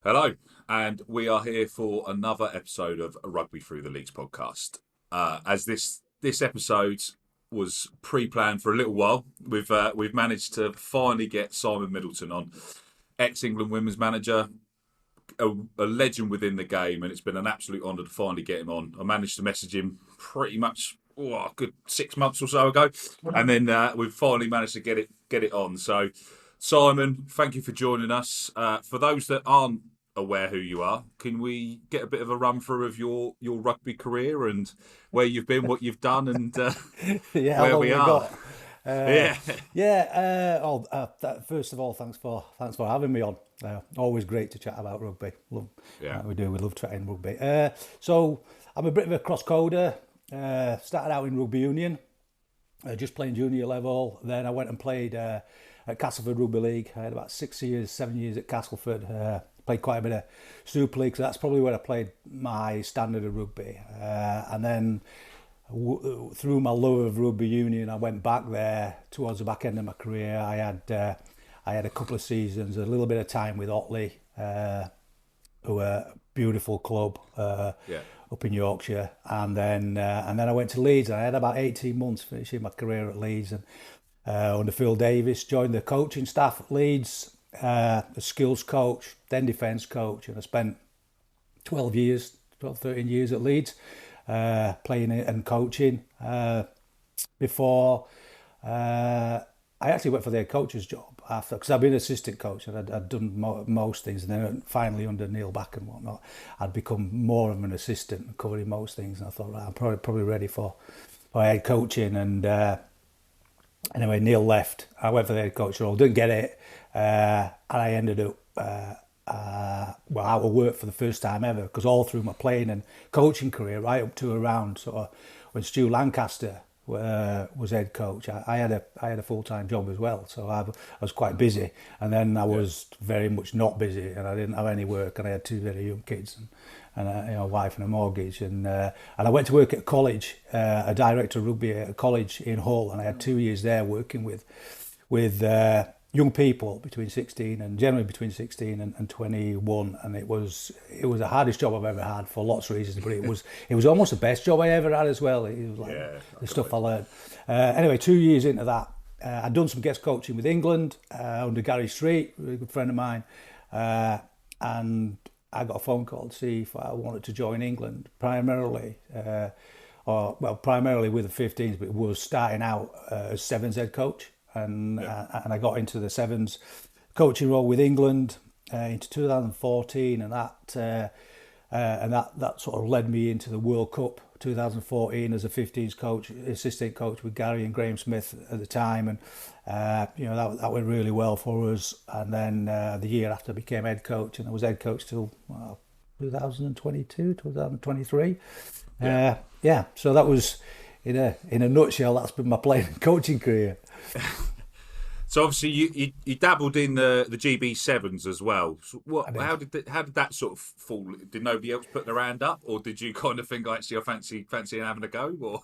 Hello, and we are here for another episode of Rugby Through the Leagues podcast. As this episode was pre-planned for a little while, we've managed to finally get Simon Middleton on, ex-England women's manager, a legend within the game, and it's been an absolute honour to finally get him on. I managed to message him pretty much a good 6 months or so ago, and then we've finally managed to get it on. So, Simon, thank you for joining us. For those that aren't aware who you are, can we get a bit of a run through of your rugby career and where you've been, what you've done, and Yeah, how where long we we are? got? Uh, Yeah, First of all, thanks for having me on. Always great to chat about rugby. Love yeah, we do. We love chatting rugby. So I'm a bit of a cross coder. Started out in rugby union, just playing junior level. Then I went and played at Castleford Rugby League. I had about 6 years, 7 years at Castleford. Played quite a bit of Super League, so that's probably where I played my standard of rugby. And then through my love of rugby union, I went back there towards the back end of my career. I had a couple of seasons, a little bit of time with Otley, who are a beautiful club yeah, up in Yorkshire, and then I went to Leeds. I had about 18 months finishing my career at Leeds, and under Phil Davis, joined the coaching staff at Leeds, a skills coach, then defence coach, and I spent 12 years, 12, 13 years at Leeds, playing and coaching before I actually went for the head coach's job after, because I'd been assistant coach and I'd done most things, and then finally under Neil Back and whatnot, I'd become more of an assistant and covering most things, and I thought, right, I'm probably ready for head coaching, and anyway, Neil left. I went for the head coach role, didn't get it, and I ended up out of work for the first time ever, because all through my playing and coaching career, right up to around sort of when Stu Lancaster was head coach, I had a full time job as well, so I was quite busy, and then I yeah, was very much not busy, and I didn't have any work, and I had two very young kids, and a wife and a mortgage, and I went to work at college, a director of rugby at a college in Hull, and I had 2 years there working with young people between 16 and generally between 16 and 21, and it was the hardest job I've ever had for lots of reasons, but it was almost the best job I ever had as well. It was like yeah. I the can stuff I imagine. learned. Anyway, 2 years into that, I'd done some guest coaching with England under Gary Street, a really good friend of mine, and I got a phone call to see if I wanted to join England, primarily, primarily with the 15s, but it was starting out as sevens head coach, Yeah, and I got into the sevens coaching role with England into 2014, and that sort of led me into the World Cup 2014 as a 15s coach, assistant coach with Gary and Graham Smith at the time, and that went really well for us. And then the year after I became head coach, and I was head coach till 2022, 2023. yeah. Yeah, so that was in a nutshell. That's been my playing and coaching career. So obviously you dabbled in the GB sevens as well. So I what? did. How did that sort of fall? Did nobody else put their hand up, or did you kind of think, actually, I fancy having a go? Or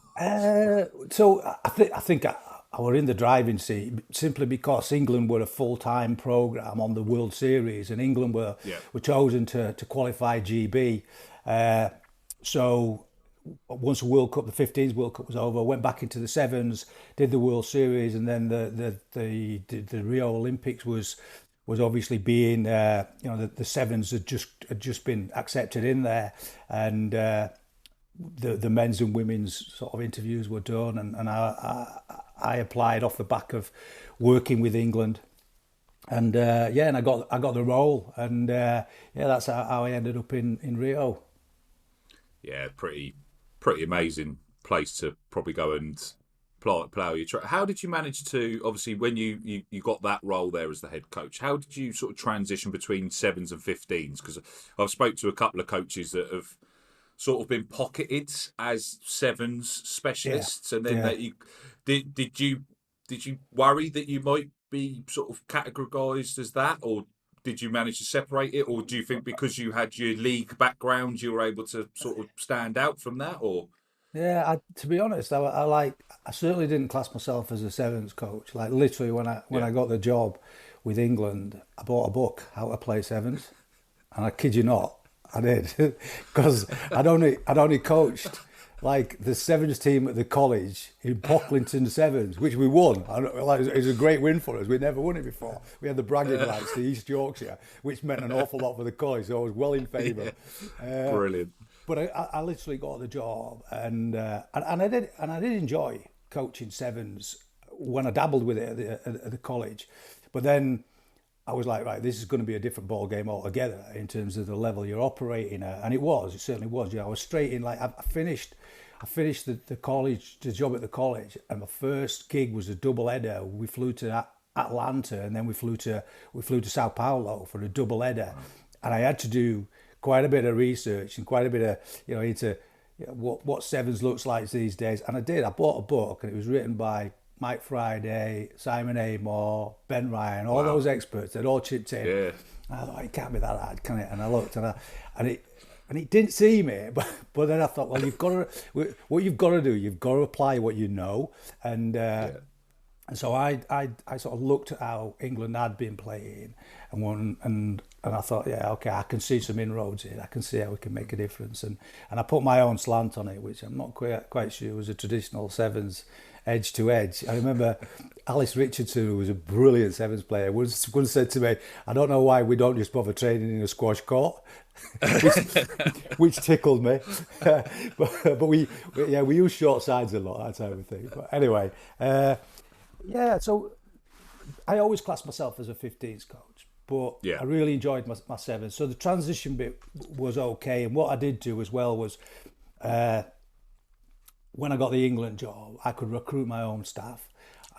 So I think I were in the driving seat simply because England were a full time program on the World Series, and England were yeah, were chosen to qualify GB. Uh, so once the World Cup, the 15s World Cup was over, I went back into the sevens, did the World Series, and then the Rio Olympics was obviously being the sevens had just been accepted in there, and the men's and women's sort of interviews were done, and I applied off the back of working with England, and and I got the role, and that's how I ended up in Rio. yeah, pretty amazing place to probably go and plough your track. How did you manage to, obviously, when you got that role there as the head coach, how did you sort of transition between sevens and 15s? Because I've spoke to a couple of coaches that have sort of been pocketed as sevens Yeah, specialists, and then yeah. that you did you worry that you might be sort of categorised as that, or did you manage to separate it, or do you think because you had your league background you were able to sort of stand out from that, or Yeah, to be honest, I certainly didn't class myself as a sevens coach. Like literally, when I yeah, got the job with England, I bought a book how to play sevens, And I kid you not, I did, because I'd only coached like the sevens team at the college in Pocklington Sevens, which we won. Like, it was a great win for us. We'd never won it before. We had the bragging rights to East Yorkshire, which meant an awful lot for the college. So I was well in favour. Brilliant. But I literally got the job, and I did enjoy coaching sevens when I dabbled with it at the college. But then I was like, right, this is going to be a different ball game altogether in terms of the level you're operating at, and it certainly was. I was straight in. Like I finished the job at the college, and my first gig was a double header. We flew to Atlanta, and then we flew to Sao Paulo for a double header, and I had to do quite a bit of research and quite a bit of into what sevens looks like these days. And I did. I bought a book, and it was written by Mike Friday, Simon Amor, Ben Ryan, all those experts. They'd all chipped in. Yeah. And I thought, it can't be that hard, can it? And I looked, and it didn't seem it, but then I thought, well, what you've got to do, you've got to apply what you know, and so I sort of looked at how England had been playing, and I thought, yeah, okay, I can see some inroads here. I can see how we can make a difference, and I put my own slant on it, which I'm not quite sure was a traditional sevens edge to edge. I remember Alice Richardson, who was a brilliant sevens player, once said to me, I don't know why we don't just bother training in a squash court, which tickled me. but we use short sides a lot, that type of thing. But anyway, so I always classed myself as a 15s coach, but I really enjoyed my sevens. So the transition bit was okay. And what I did do as well was, when I got the England job, I could recruit my own staff.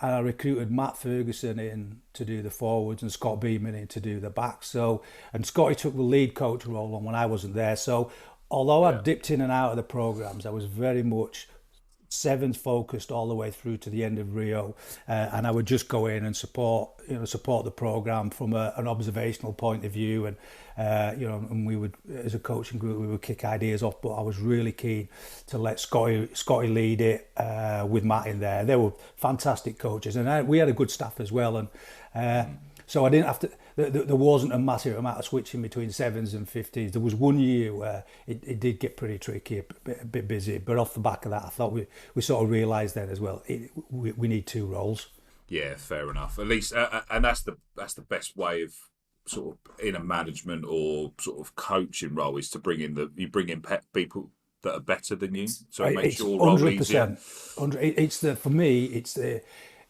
And I recruited Matt Ferguson in to do the forwards and Scott Beeman in to do the backs. So, and Scotty took the lead coach role on when I wasn't there. So although I dipped in and out of the programmes, I was very much sevens focused all the way through to the end of Rio, and I would just go in and support the program from an observational point of view, and and we would, as a coaching group, we would kick ideas off. But I was really keen to let Scotty lead it with Matt in there. They were fantastic coaches, and we had a good staff as well, and so I didn't have to. There wasn't a massive amount of switching between sevens and 15s. There was one year where it did get pretty tricky, a bit busy. But off the back of that, I thought we sort of realised then as well, we need two roles. Yeah, fair enough. At least, and that's the best way of sort of in a management or sort of coaching role, is to bring in people that are better than you, so it makes your role 100%, easier. For me,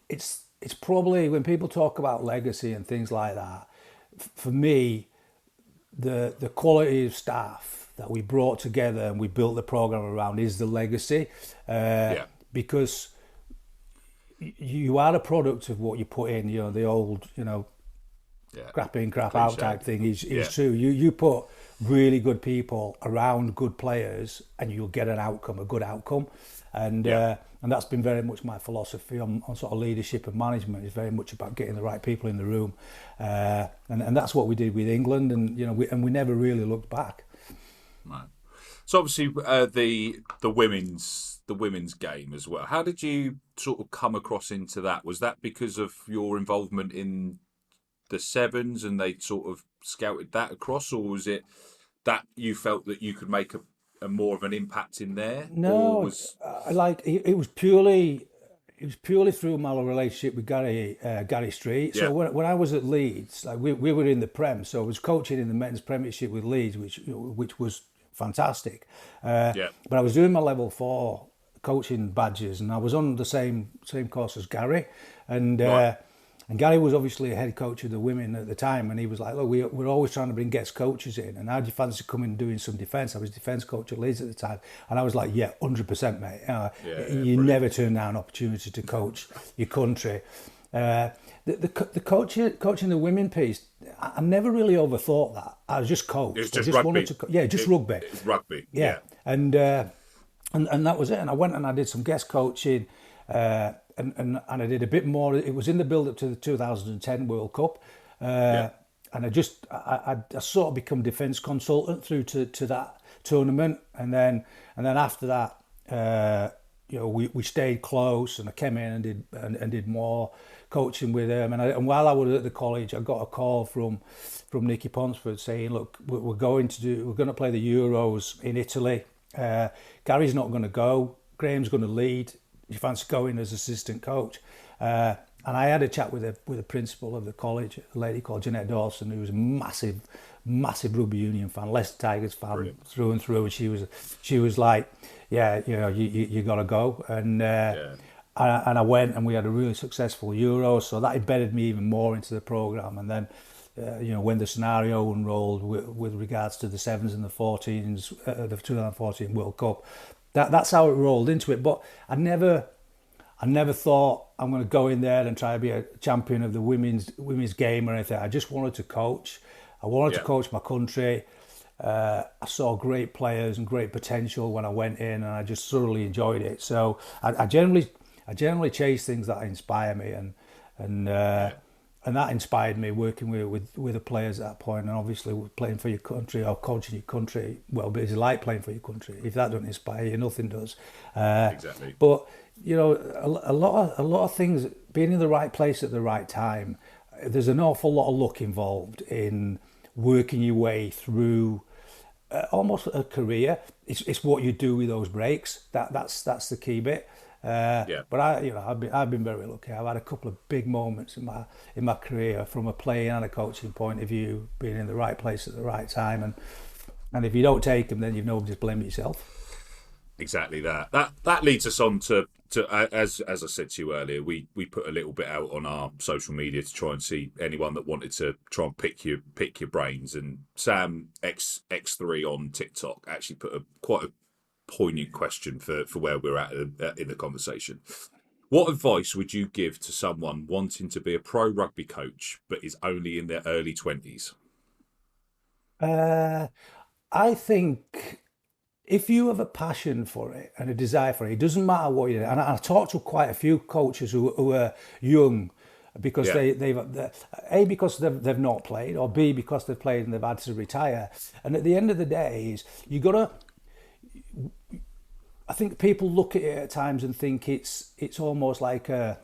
it's probably, when people talk about legacy and things like that, for me, the quality of staff that we brought together and we built the program around is the legacy, because you are a product of what you put in. The old, crap in, crap out type thing is true. You put really good people around good players, and you'll get a good outcome. And that's been very much my philosophy on sort of leadership and management. Is very much about getting the right people in the room, and that's what we did with England, and we never really looked back. Right. So obviously the women's game as well. How did you sort of come across into that? Was that because of your involvement in the sevens and they sort of scouted that across, or was it that you felt that you could make a more of an impact in there? No, it was purely through my relationship with Gary Street. So when I was at Leeds, like we were in the Prem, so I was coaching in the men's Premiership with Leeds, which was fantastic. But I was doing my level 4 coaching badges, and I was on the same course as Gary, and Gary was obviously a head coach of the women at the time, and he was like, look, we're always trying to bring guest coaches in, and how do you fancy coming and doing some defence? I was defence coach at Leeds at the time, and I was like, 100%, mate. You never turn down an opportunity to coach your country. The coaching the women piece, I never really overthought that. I was just coached. It was just rugby. Just rugby. It was rugby. Yeah. And that was it. And I went and I did some guest coaching. And I did a bit more. It was in the build up to the 2010 World Cup, and I sort of become defence consultant through to that tournament, and then after that, we stayed close, and I came in and did more coaching with him. And while I was at the college, I got a call from Nicky Ponsford saying, "Look, we're going to play the Euros in Italy. Gary's not going to go. Graham's going to lead. You fancy going as assistant coach?" And I had a chat with the principal of the college, a lady called Jeanette Dawson, who was a massive rugby union fan, Leicester Tigers fan. Brilliant. Through and through. And she was like, "Yeah, you got to go." And I went, and we had a really successful Euro, so that embedded me even more into the program. And then, when the scenario unrolled with regards to the sevens and the 14s, the 2014 World Cup, that's how it rolled into it. But I never thought I'm going to go in there and try to be a champion of the women's game or anything. I just wanted to coach. I wanted to coach my country. I saw great players and great potential when I went in, and I just thoroughly enjoyed it. So I generally chase things that inspire me, and that inspired me working with the players at that point. And obviously, playing for your country or coaching your country, well, it's like playing for your country. If that doesn't inspire you, nothing does. Exactly. But a lot of things, being in the right place at the right time. There's an awful lot of luck involved in working your way through almost a career. It's what you do with those breaks. That's the key bit. But I've been very lucky. I've had a couple of big moments in my career from a playing and a coaching point of view, being in the right place at the right time, and if you don't take them, then you've nobody to blame yourself. Exactly that. That leads us on to as I said to you earlier, we put a little bit out on our social media to try and see anyone that wanted to try and pick your brains. And Sam X3 on TikTok actually put quite a poignant question for where we're at in the conversation. What advice would you give to someone wanting to be a pro rugby coach but is only in their early 20s? I think if you have a passion for it and a desire for it, it doesn't matter what you do. And I talked to quite a few coaches who are young because because they've not played, or B, because they've played and they've had to retire. And at the end of the day, I think people look at it at times and think it's almost like a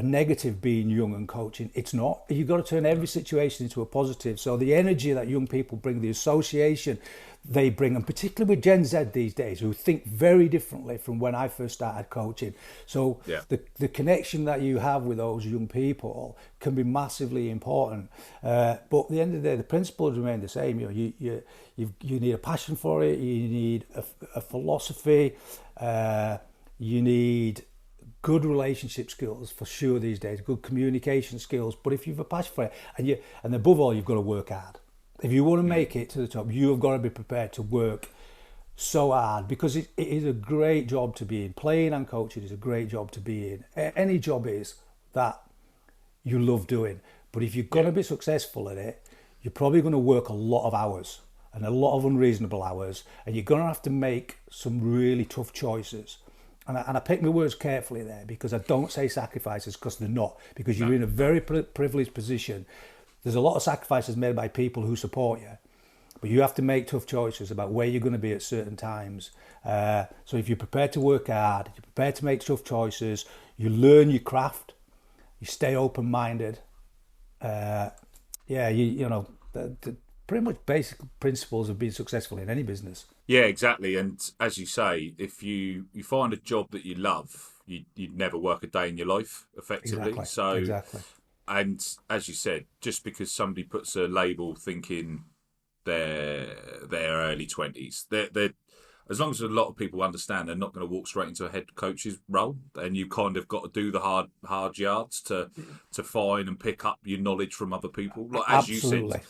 negative being young and coaching. It's not. You've got to turn every situation into a positive. So the energy that young people bring, the association they bring, and particularly with Gen Z these days, who think very differently from when I first started coaching. So the connection that you have with those young people can be massively important. But at the end of the day, the principles remain the same. You need a passion for it. You need a philosophy. You need good relationship skills for sure these days, good communication skills. But if you've a passion for it, and above all, you've got to work hard. If you want to make it to the top, you have got to be prepared to work so hard, because it is a great job to be in. Playing and coaching is a great job to be in. Any job is that you love doing. But if you're going to be successful at it, you're probably going to work a lot of hours, and a lot of unreasonable hours, and you're going to have to make some really tough choices. And I pick my words carefully there, because I don't say sacrifices, because they're not, because you're in a very privileged position. There's a lot of sacrifices made by people who support you, but you have to make tough choices about where you're going to be at certain times. So if you're prepared to work hard, you're prepared to make tough choices, you learn your craft, you stay open-minded. The pretty much basic principles of being successful in any business. Yeah, exactly. And as you say, if you find a job that you love, you'd never work a day in your life, effectively. Exactly. And as you said, just because somebody puts a label thinking they're early 20s, they're as long as a lot of people understand they're not going to walk straight into a head coach's role, and you kind of got to do the hard yards to find and pick up your knowledge from other people. Like as Absolutely. you said,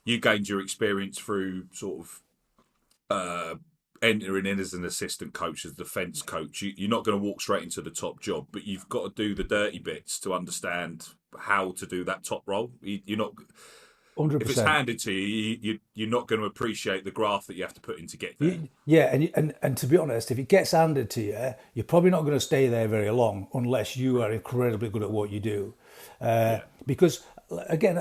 you gained your experience through sort of entering in as an assistant coach, as a defence coach. You're not going to walk straight into the top job, but you've got to do the dirty bits to understand how to do that top role. You're not 100%. If it's handed to you, you're not going to appreciate the graft that you have to put in to get there. Yeah, and to be honest, if it gets handed to you, you're probably not going to stay there very long unless you are incredibly good at what you do. Because again,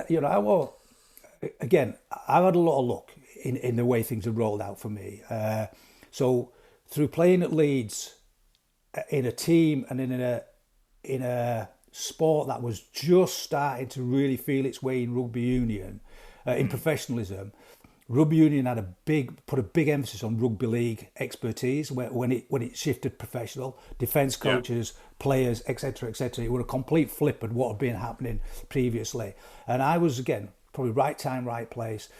I've had a lot of luck in the way things have rolled out for me. So through playing at Leeds in a team and in in a sport that was just starting to really feel its way in rugby union, in professionalism. Rugby union had put a big emphasis on rugby league expertise when it shifted professional. Defence coaches, players, etc., etc. It was a complete flip of what had been happening previously. And I was, again, probably right time, right place.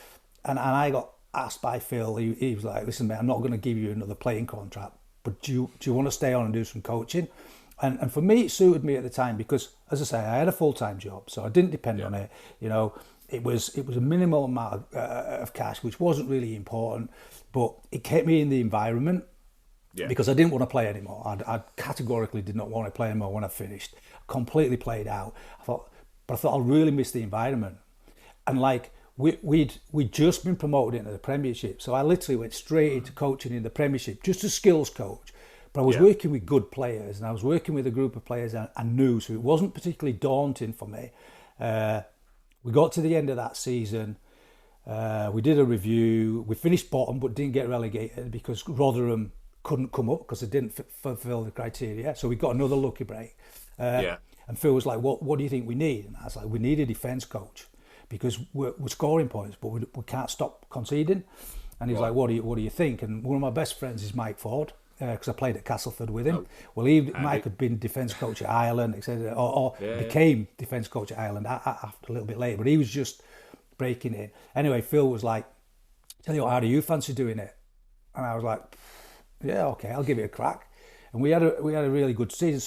And I got asked by Phil. He was like, "Listen, mate, I'm not going to give you another playing contract, but do you want to stay on and do some coaching?" And for me, it suited me at the time because, as I say, I had a full-time job, so I didn't depend on it. You know, it was a minimal amount of cash, which wasn't really important, but it kept me in the environment because I didn't want to play anymore. I categorically did not want to play anymore when I finished. Completely played out. I thought I really missed the environment. And like we'd just been promoted into the Premiership, so I literally went straight into coaching in the Premiership, just a skills coach. But I was working with good players, and I was working with a group of players I knew, so it wasn't particularly daunting for me. We got to the end of that season. We did a review. We finished bottom, but didn't get relegated because Rotherham couldn't come up because they didn't fulfil the criteria. So we got another lucky break. And Phil was like, "What do you think we need?" And I was like, "We need a defence coach because we're scoring points, but we can't stop conceding." And he's like, "What do you think?" And one of my best friends is Mike Ford. Because I played at Castleford with him. Well, Mike had been defence coach at Ireland, etc., or became defence coach at Ireland after a little bit later. But he was just breaking in. Anyway, Phil was like, "Tell you what, how do you fancy doing it?" And I was like, "Yeah, okay, I'll give it a crack." And we had a really good season.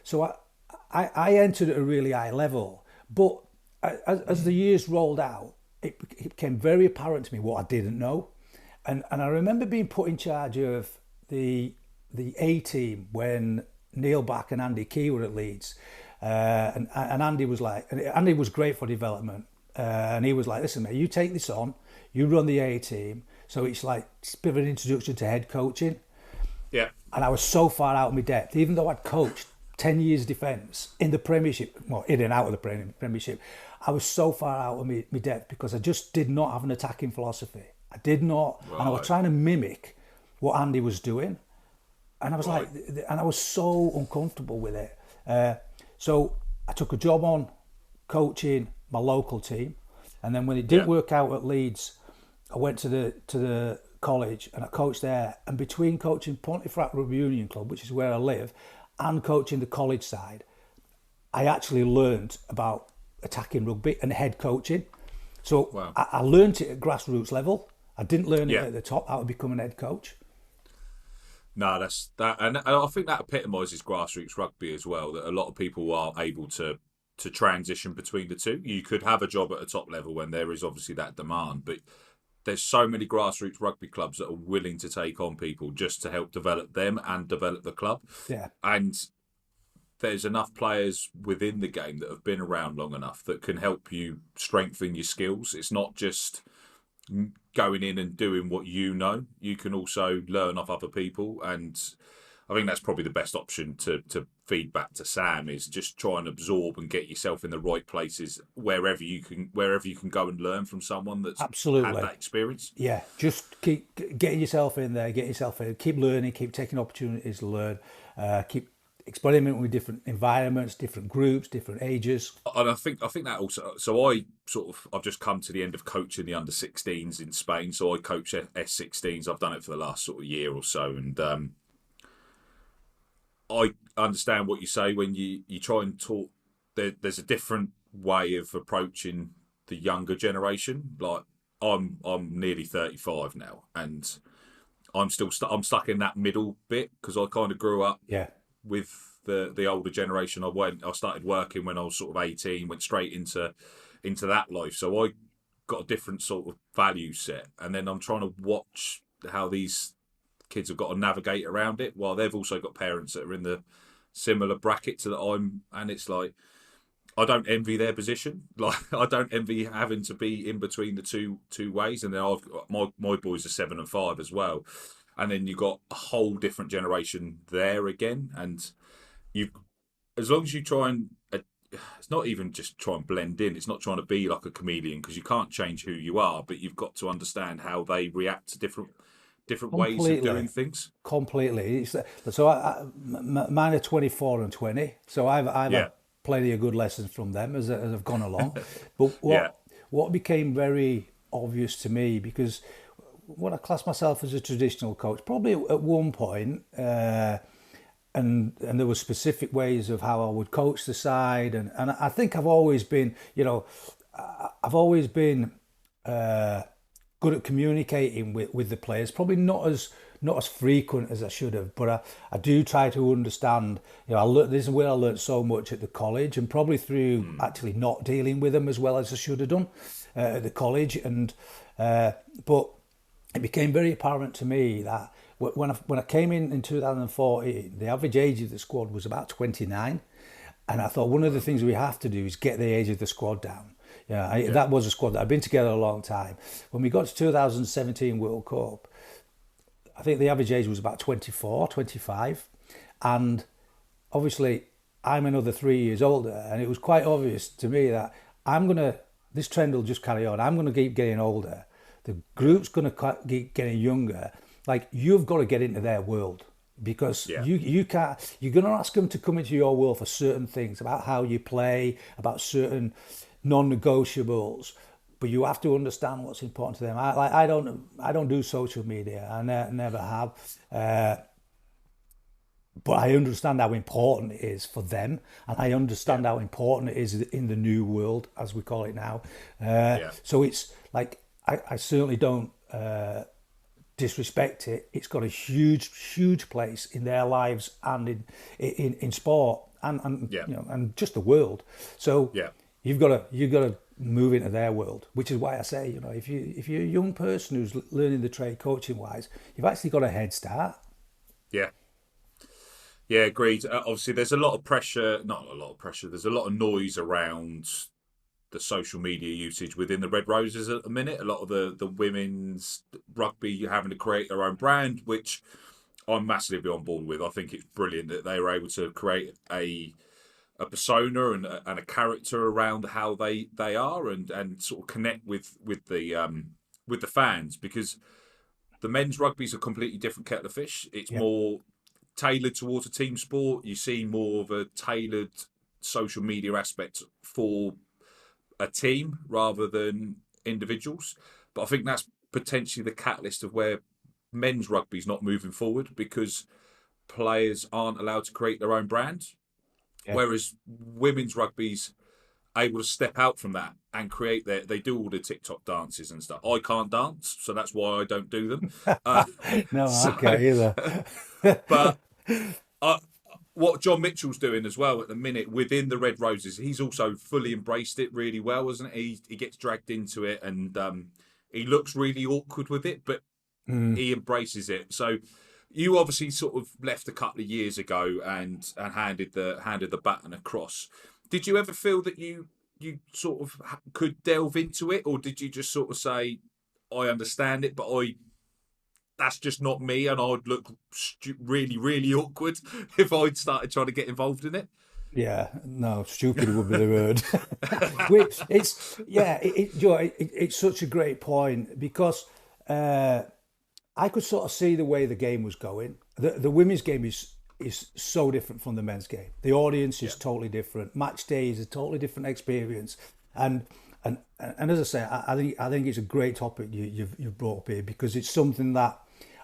So I entered at a really high level. But as the years rolled out, it became very apparent to me what I didn't know. And I remember being put in charge of the A team when Neil Back and Andy Key were at Leeds, and Andy was like, Andy was great for development, and he was like, "Listen, mate, you take this on, you run the A team, so it's like a bit of an introduction to head coaching." Yeah. And I was so far out of my depth, even though I'd coached 10 years defence in the Premiership, well, in and out of the Premiership, I was so far out of my depth because I just did not have an attacking philosophy. I did not, and I was trying to mimic what Andy was doing, and I was like, and I was so uncomfortable with it. So I took a job on coaching my local team, and then when it didn't work out at Leeds, I went to the college and I coached there. And between coaching Pontefract Rugby Union Club, which is where I live, and coaching the college side, I actually learned about attacking rugby and head coaching. So I learned it at grassroots level. I didn't learn it at the top how to become an head coach. No, that's that, and I think that epitomises grassroots rugby as well. That a lot of people are able to transition between the two. You could have a job at a top level when there is obviously that demand, but there's so many grassroots rugby clubs that are willing to take on people just to help develop them and develop the club. Yeah, and there's enough players within the game that have been around long enough that can help you strengthen your skills. It's not just going in and doing what you know. You can also learn off other people, and I think that's probably the best option to feed back to Sam, is just try and absorb and get yourself in the right places wherever you can go and learn from someone that's absolutely had that experience. Yeah, just keep getting yourself in there, keep learning, keep taking opportunities to learn, keep experimenting with different environments, different groups, different ages. And I think that also. So I've just come to the end of coaching the under-16s in Spain. So I coach S16s. I've done it for the last sort of year or so, and I understand what you say when you try and talk. There's a different way of approaching the younger generation. Like I'm nearly 35 now, and I'm still I'm stuck in that middle bit because I kind of grew up with the older generation. I started working when I was sort of 18, went straight into that life. So I got a different sort of value set, and then I'm trying to watch how these kids have got to navigate around it while they've also got parents that are in the similar bracket to that I'm, and it's like I don't envy their position. Like I don't envy having to be in between the two ways. And then I've got my boys are 7 and 5 as well, and then you've got a whole different generation there again. And as long as you try and it's not even just try and blend in. It's not trying to be like a chameleon because you can't change who you are, but you've got to understand how they react to different different ways of Completely. doing things? Completely. So mine are 24 and 20. So I've Yeah, had plenty of good lessons from them as I've gone along. But yeah, what became very obvious to me, because when I class myself as a traditional coach, probably at one point, and there were specific ways of how I would coach the side, and I think I've always been, I've always been good at communicating with the players. Probably not as frequent as I should have, but I do try to understand. This is where I learned so much at the college, and probably through actually not dealing with them as well as I should have done at the college. And but it became very apparent to me that when I came in 2014, the average age of the squad was about 29, and I thought one of the things we have to do is get the age of the squad down. That was a squad that had been together a long time. When we got to 2017 World Cup, I think the average age was about 24, 25, and obviously I'm another 3 years older, and it was quite obvious to me that this trend will just carry on. I'm gonna keep getting older. The group's gonna keep getting younger. Like, you've got to get into their world, because yeah, you can't. You're gonna ask them to come into your world for certain things about how you play, about certain non-negotiables, but you have to understand what's important to them. I don't do social media. I never have. But I understand how important it is for them, and I understand how important it is in the new world, as we call it now. yeah, So it's like, I certainly don't disrespect it. It's got a huge place in their lives and in sport, and yeah, and just the world. So yeah. you've got to move into their world, which is why I say, if you're a young person who's learning the trade coaching wise, you've actually got a head start. Yeah. Yeah, agreed. Obviously, there's a lot of pressure, not a lot of pressure, there's a lot of noise around the social media usage within the Red Roses at the minute. A lot of the women's rugby having to create their own brand, which I'm massively on board with. I think it's brilliant that they were able to create a persona and a character around how they are, and sort of connect with the fans, because the men's rugby is a completely different kettle of fish. It's Yeah, more tailored towards a team sport. You see more of a tailored social media aspect for a team rather than individuals. But I think that's potentially the catalyst of where men's rugby is not moving forward, because players aren't allowed to create their own brand, yeah. whereas women's rugby's able to step out from that and create they do all the TikTok dances and stuff. I can't dance, so that's why I don't do them. Uh, No, I so, can't either. but uh, what John Mitchell's doing as well at the minute within the Red Roses, he's also fully embraced it really well, isn't he? He gets dragged into it, and he looks really awkward with it, but he embraces it. So you obviously sort of left a couple of years ago and handed the baton across. Did you ever feel that you sort of could delve into it, or did you just sort of say, I understand it, but that's just not me, and I'd look really, really awkward if I'd started trying to get involved in it? Yeah, no, stupid would be the word. Which it's yeah, it's such a great point, because I could sort of see the way the game was going. The women's game is so different from the men's game. The audience is Yeah, totally different. Match day is a totally different experience, and as I say, I think it's a great topic you've brought up here, because it's something that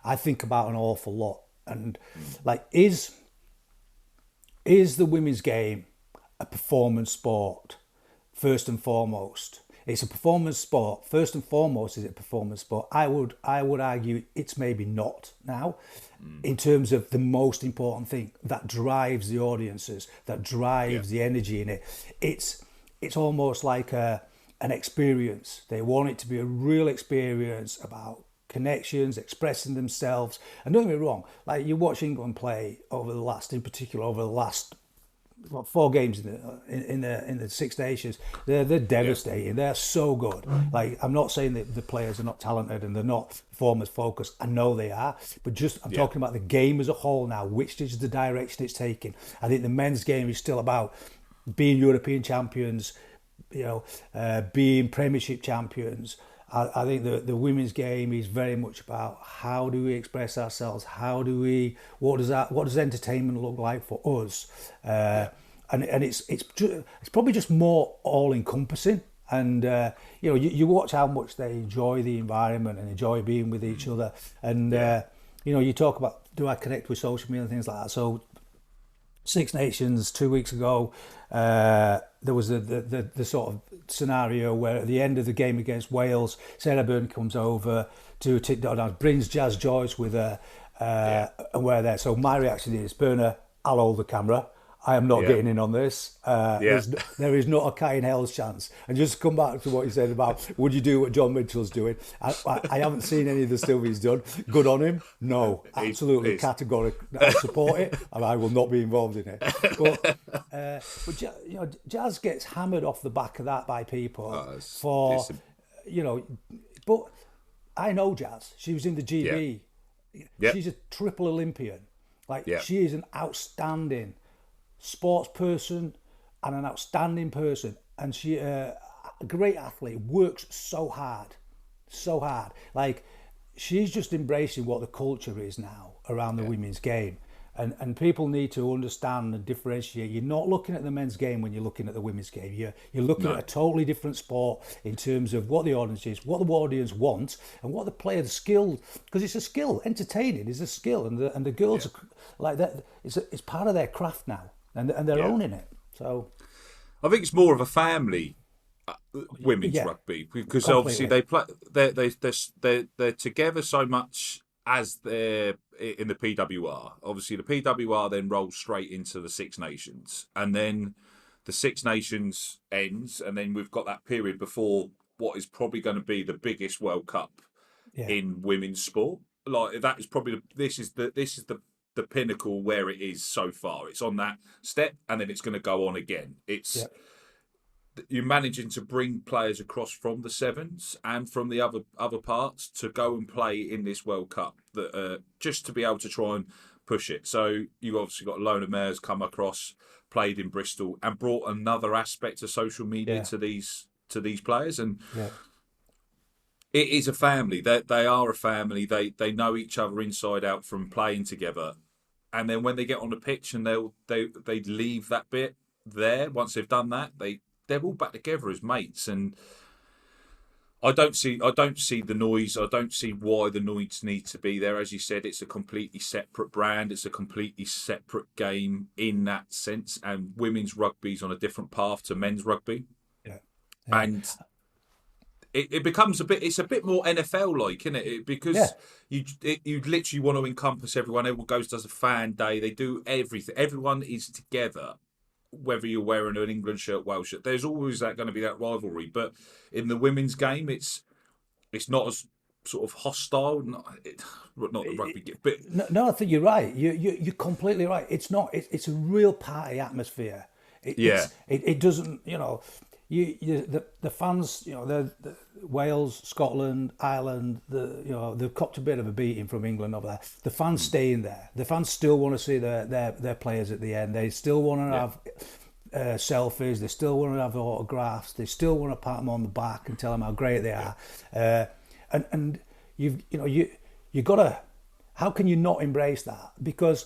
I think about an awful lot. And like, is the women's game a performance sport first and foremost? It's a performance sport first and foremost. Is it a performance sport? I would argue it's maybe not now, in terms of the most important thing that drives the audiences, that yeah, drives the energy in it. It's almost like an experience. They want it to be a real experience about connections, expressing themselves. And don't get me wrong, like, you watch England play in particular over the last, what, 4 games in the Six Nations. They're yeah, devastating. They're so good. Like, I'm not saying that the players are not talented and they're not performance focused. I know they are, but just I'm yeah, talking about the game as a whole now, which is the direction it's taking. I think the men's game is still about being European champions, being Premiership champions, I think the women's game is very much about how do we express ourselves, what does entertainment look like for us, and it's probably just more all encompassing. And you watch how much they enjoy the environment and enjoy being with each other. And you talk about, do I connect with social media and things like that? So Six Nations 2 weeks ago, there was the sort of scenario where at the end of the game against Wales, Sarah Byrne comes over to TikTok, brings Jazz Joyce with her, and we're there. So my reaction is, Burner, I'll hold the camera. I am not getting in on this. There is not a cat in hell's chance. And just to come back to what you said about, would you do what John Mitchell's doing? I haven't seen any of the stuff he's done. Good on him? No, absolutely categorical. I support it, and I will not be involved in it. But Jazz gets hammered off the back of that by people But I know Jazz. She was in the GB. She's a triple Olympian. She is an outstanding sports person and an outstanding person, and she a great athlete, works so hard. Like, she's just embracing what the culture is now around the women's game, and people need to understand and differentiate. You're not looking at the men's game when you're looking at the women's game. You're looking at a totally different sport in terms of what the audience is, what the audience wants, and what the player, the skill, because it's a skill. Entertaining is a skill, and the girls are like that. It's part of their craft now. And they're owning it. So I think it's more of a family women's rugby, because completely. Obviously they're together so much as they're in the PWR. Obviously the PWR then rolls straight into the Six Nations, and then the Six Nations ends, and then we've got that period before what is probably going to be the biggest World Cup in women's sport. Like, that is probably this is the pinnacle where it is so far. It's on that step, and then it's going to go on again. You're managing to bring players across from the sevens and from the other parts to go and play in this World Cup, that just to be able to try and push it. So you obviously got Lona Mayers come across, played in Bristol, and brought another aspect of social media to these players. And it is a family. They are a family. They know each other inside out from playing together. And then when they get on the pitch and they leave that bit there, once they've done that, they're all back together as mates. And I don't see the noise. I don't see why the noise needs to be there. As you said, it's a completely separate brand. It's a completely separate game in that sense. And women's rugby's on a different path to men's rugby. And it becomes it's a bit more NFL like, isn't it? Because you literally want to encompass everyone. Everyone does a fan day. They do everything. Everyone is together, whether you're wearing an England shirt, Wales shirt. There's always going to be that rivalry. But in the women's game, it's not as sort of hostile. Not the rugby game, but no, I think you're right. You're completely right. It's not. It's a real party atmosphere. It doesn't. The fans, the Wales, Scotland, Ireland, they've copped a bit of a beating from England over there. The fans staying there. The fans still want to see their players at the end. They still want to have selfies. They still want to have autographs. They still want to pat them on the back and tell them how great they are. And you got to. How can you not embrace that? Because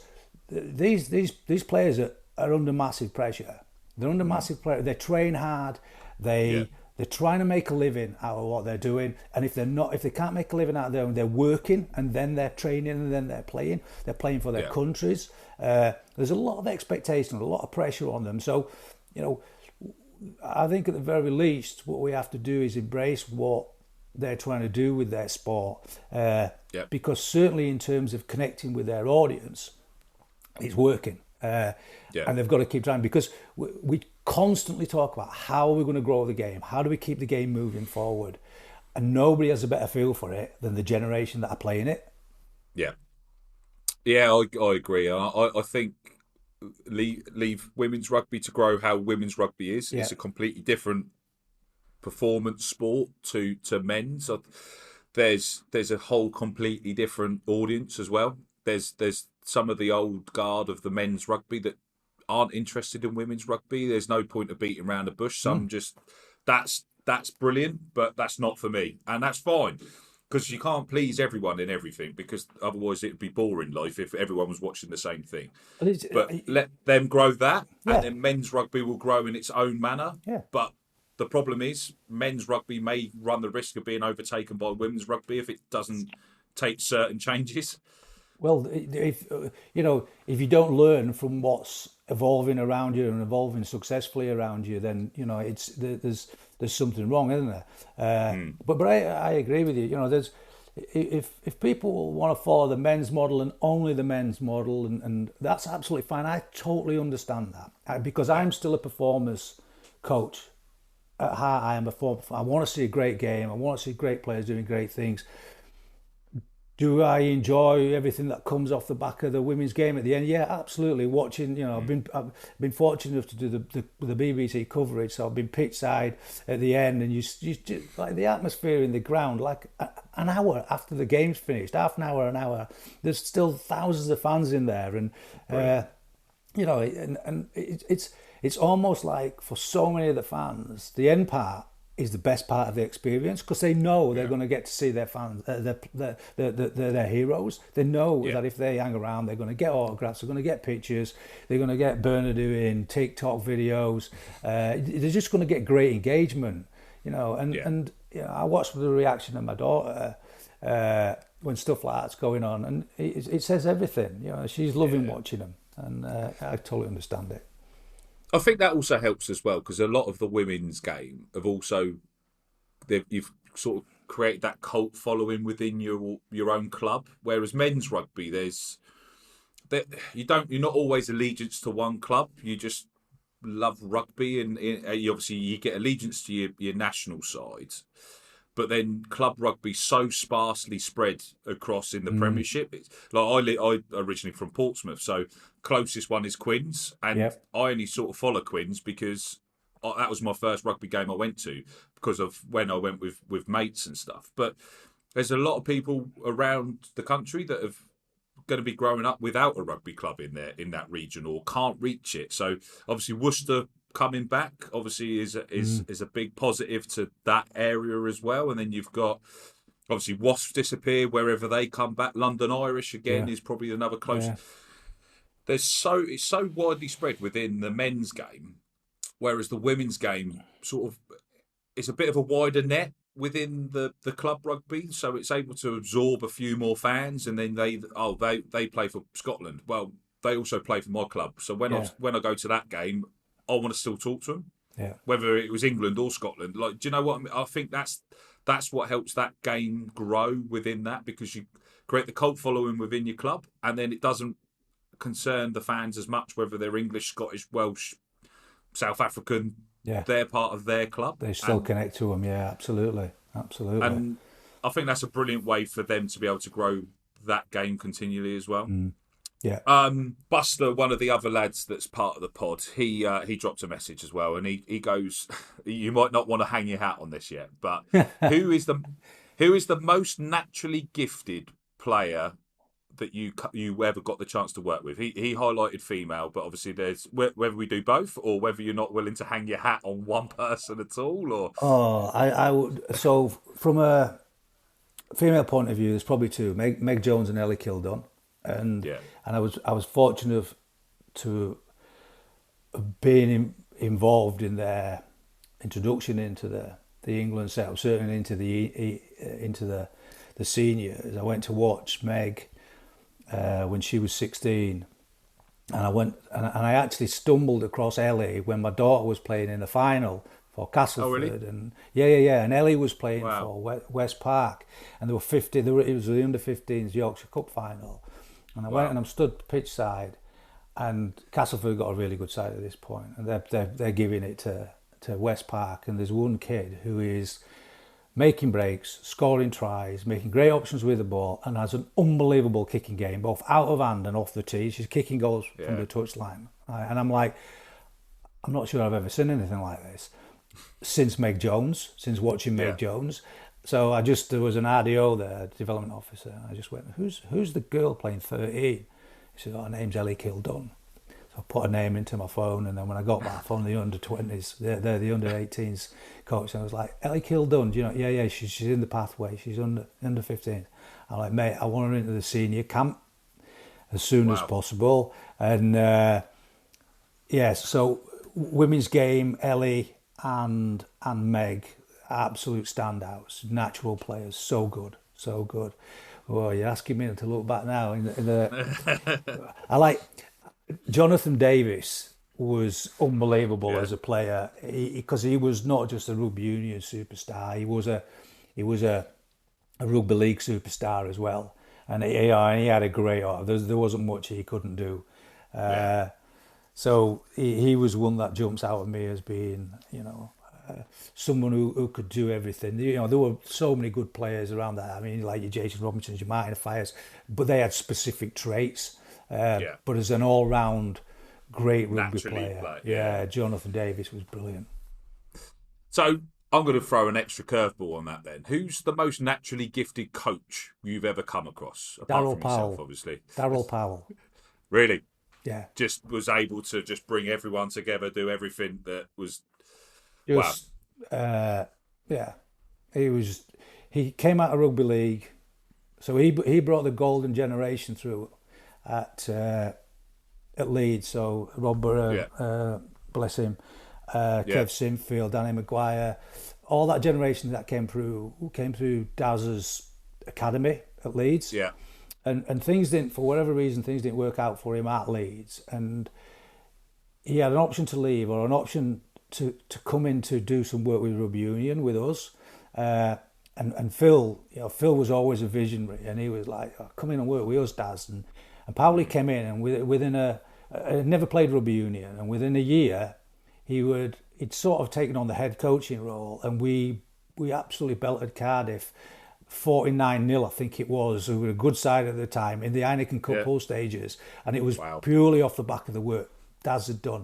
these players are under massive pressure. They're under massive pressure. They train hard. They're trying to make a living out of what they're doing. And if they can't make a living out of there, they're working, and then they're training, and then they're playing. They're playing for their countries. There's a lot of expectation, a lot of pressure on them. So, I think at the very least, what we have to do is embrace what they're trying to do with their sport. Because certainly in terms of connecting with their audience, it's working. And they've got to keep trying, because we constantly talk about how we're going to grow the game, how do we keep the game moving forward, and nobody has a better feel for it than the generation that are playing it. I agree. I think leave women's rugby to grow how women's rugby is. It's a completely different performance sport to men's. There's a whole completely different audience as well. There's some of the old guard of the men's rugby that aren't interested in women's rugby. There's no point of beating around the bush. Some just that's that's brilliant, but that's not for me, and that's fine. Because you can't please everyone in everything, because otherwise it'd be boring life if everyone was watching the same thing. But it's, But let them grow that, and yeah, then men's rugby will grow in its own manner. yeah. But the problem is, men's rugby may run the risk of being overtaken by women's rugby if it doesn't take certain changes. Well, if if you don't learn from what's evolving around you and evolving successfully around you, then there's something wrong, isn't there? But I agree with you. There's if people want to follow the men's model and only the men's model, and that's absolutely fine. I totally understand that because I'm still a performance coach. At heart, I am a performer. I want to see a great game. I want to see great players doing great things. Do I enjoy everything that comes off the back of the women's game at the end? Yeah, absolutely. Watching, I've been fortunate enough to do the BBC coverage, so I've been pitch side at the end, and you like the atmosphere in the ground, like an hour after the game's finished, half an hour, there's still thousands of fans in there, and Right. it's almost like for so many of the fans, the end part is the best part of the experience because they know they're going to get to see their fans, their heroes. They know that if they hang around, they're going to get autographs, they're going to get pictures, they're going to get Bernardo in TikTok videos. They're just going to get great engagement, And I watched the reaction of my daughter when stuff like that's going on, and it says everything. She's loving watching them, and I totally understand it. I think that also helps as well, because a lot of the women's game have also you've sort of created that cult following within your own club. Whereas men's rugby, you're not always allegiance to one club. You just love rugby, and obviously you get allegiance to your national side. But then club rugby so sparsely spread across in the Premiership. It's, like I originally from Portsmouth, so closest one is Quins, and I only sort of follow Quins because that was my first rugby game I went to because of when I went with mates and stuff. But there's a lot of people around the country that have going to be growing up without a rugby club in that region or can't reach it. So obviously Worcester coming back obviously is a big positive to that area as well. And then you've got obviously Wasps disappear wherever they come back. London Irish again is probably another close. It's so widely spread within the men's game, whereas the women's game sort of it's a bit of a wider net within the club rugby, so it's able to absorb a few more fans, and then they play for Scotland. Well, they also play for my club, so when I go to that game, I want to still talk to them, whether it was England or Scotland. Like, do you know what I mean? I think that's what helps that game grow within that, because you create the cult following within your club, and then it doesn't concern the fans as much whether they're English, Scottish, Welsh, South African. They're part of their club. They still connect to them. Yeah, absolutely. And I think that's a brilliant way for them to be able to grow that game continually as well. Buster, one of the other lads that's part of the pod, he dropped a message as well, and he goes, you might not want to hang your hat on this yet, but who is the most naturally gifted player that you ever got the chance to work with? He highlighted female, but obviously there's whether we do both or whether you're not willing to hang your hat on one person at all. Or I would. So from a female point of view, there's probably two: Meg Jones and Ellie Kildon, and I was fortunate to being involved in their introduction into the England setup, certainly into the seniors. I went to watch Meg when she was 16, and I went and I actually stumbled across Ellie when my daughter was playing in the final for Castleford. Oh, really? And and Ellie was playing for West Park, and there were 50. It was the under-15s Yorkshire Cup final, and I went and I'm stood pitch side, and Castleford got a really good side at this point, and they're giving it to West Park, and there's one kid who is making breaks, scoring tries, making great options with the ball, and has an unbelievable kicking game, both out of hand and off the tee. She's kicking goals from the touchline. And I'm like, I'm not sure I've ever seen anything like this since watching Meg Jones. So there was an RDO there, development officer, and I just went, who's the girl playing 13? He said, her name's Ellie Kildon. So I put a name into my phone, and then when I got my phone, the under-20s, they're the under-18s coach, and I was like, Ellie Kildunn, do you know? Yeah, she's in the pathway. She's under 15. I'm like, mate, I want her into the senior camp as soon as possible. And so women's game, Ellie and Meg, absolute standouts, natural players, so good. Well, you're asking me to look back now. I like Jonathan Davis was unbelievable as a player because he was not just a rugby union superstar. He was a rugby league superstar as well, and he had a great art. There wasn't much he couldn't do. So he was one that jumps out at me as being, someone who could do everything. There were so many good players around that. I mean, like your Jason Robinsons, your Martin Fires, but they had specific traits. But as an all-round great rugby player, Jonathan Davis was brilliant. So I'm going to throw an extra curveball on that then. Who's the most naturally gifted coach you've ever come across? Darryl Powell, yourself, obviously. Darryl Powell. Really? Yeah. Just was able to just bring everyone together, do everything that was... He came out of rugby league, so he brought the golden generation through at Leeds. So Rob Burrow, bless him, Kev Sinfield, Danny Maguire, all that generation that came through Daz's academy at Leeds. Yeah. And things didn't, for whatever reason, things didn't work out for him at Leeds, and he had an option to leave or an option to come in to do some work with rugby union with us, and Phil was always a visionary, and he was like, come in and work with us, Daz, and Powley came in, and within never played rugby union, and within a year he'd sort of taken on the head coaching role, and we absolutely belted Cardiff 49-0, I think it was. We were a good side at the time in the Heineken Cup post stages, and it was purely off the back of the work Daz had done.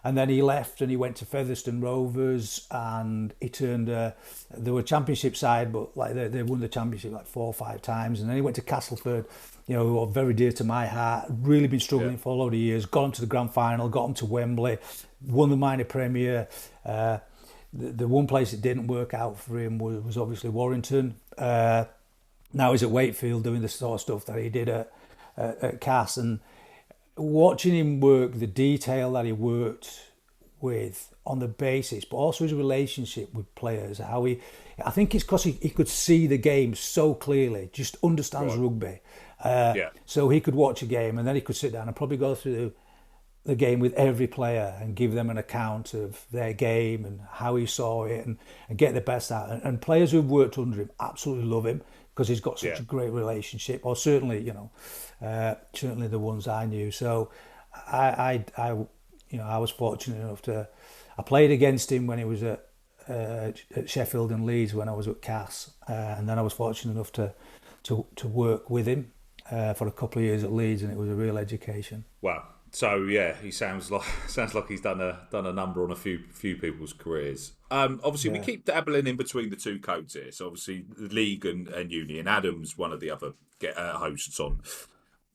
And then he left and he went to Featherstone Rovers, and he turned. They were a championship side, but like they won the championship like 4 or 5 times. And then he went to Castleford, who are very dear to my heart. Really been struggling for a lot of years. Got him to the grand final, got him to Wembley, won the minor Premier. The one place it didn't work out for him was obviously Warrington. Now he's at Wakefield doing the sort of stuff that he did at Cass, and watching him work, the detail that he worked with on the basis, but also his relationship with players, I think it's because he could see the game so clearly, just understands rugby. So he could watch a game and then he could sit down and probably go through the game with every player and give them an account of their game and how he saw it and get the best out. And players who've worked under him absolutely love him because he's got such a great relationship, or certainly, certainly the ones I knew. So I was fortunate enough I played against him when he was at Sheffield and Leeds when I was at Cass, and then I was fortunate enough to work with him for a couple of years at Leeds, and it was a real education. Wow. So yeah, he sounds like he's done a number on a few people's careers. Obviously, we keep dabbling in between the two codes here. So obviously, the league and union. Adam's one of the other hosts on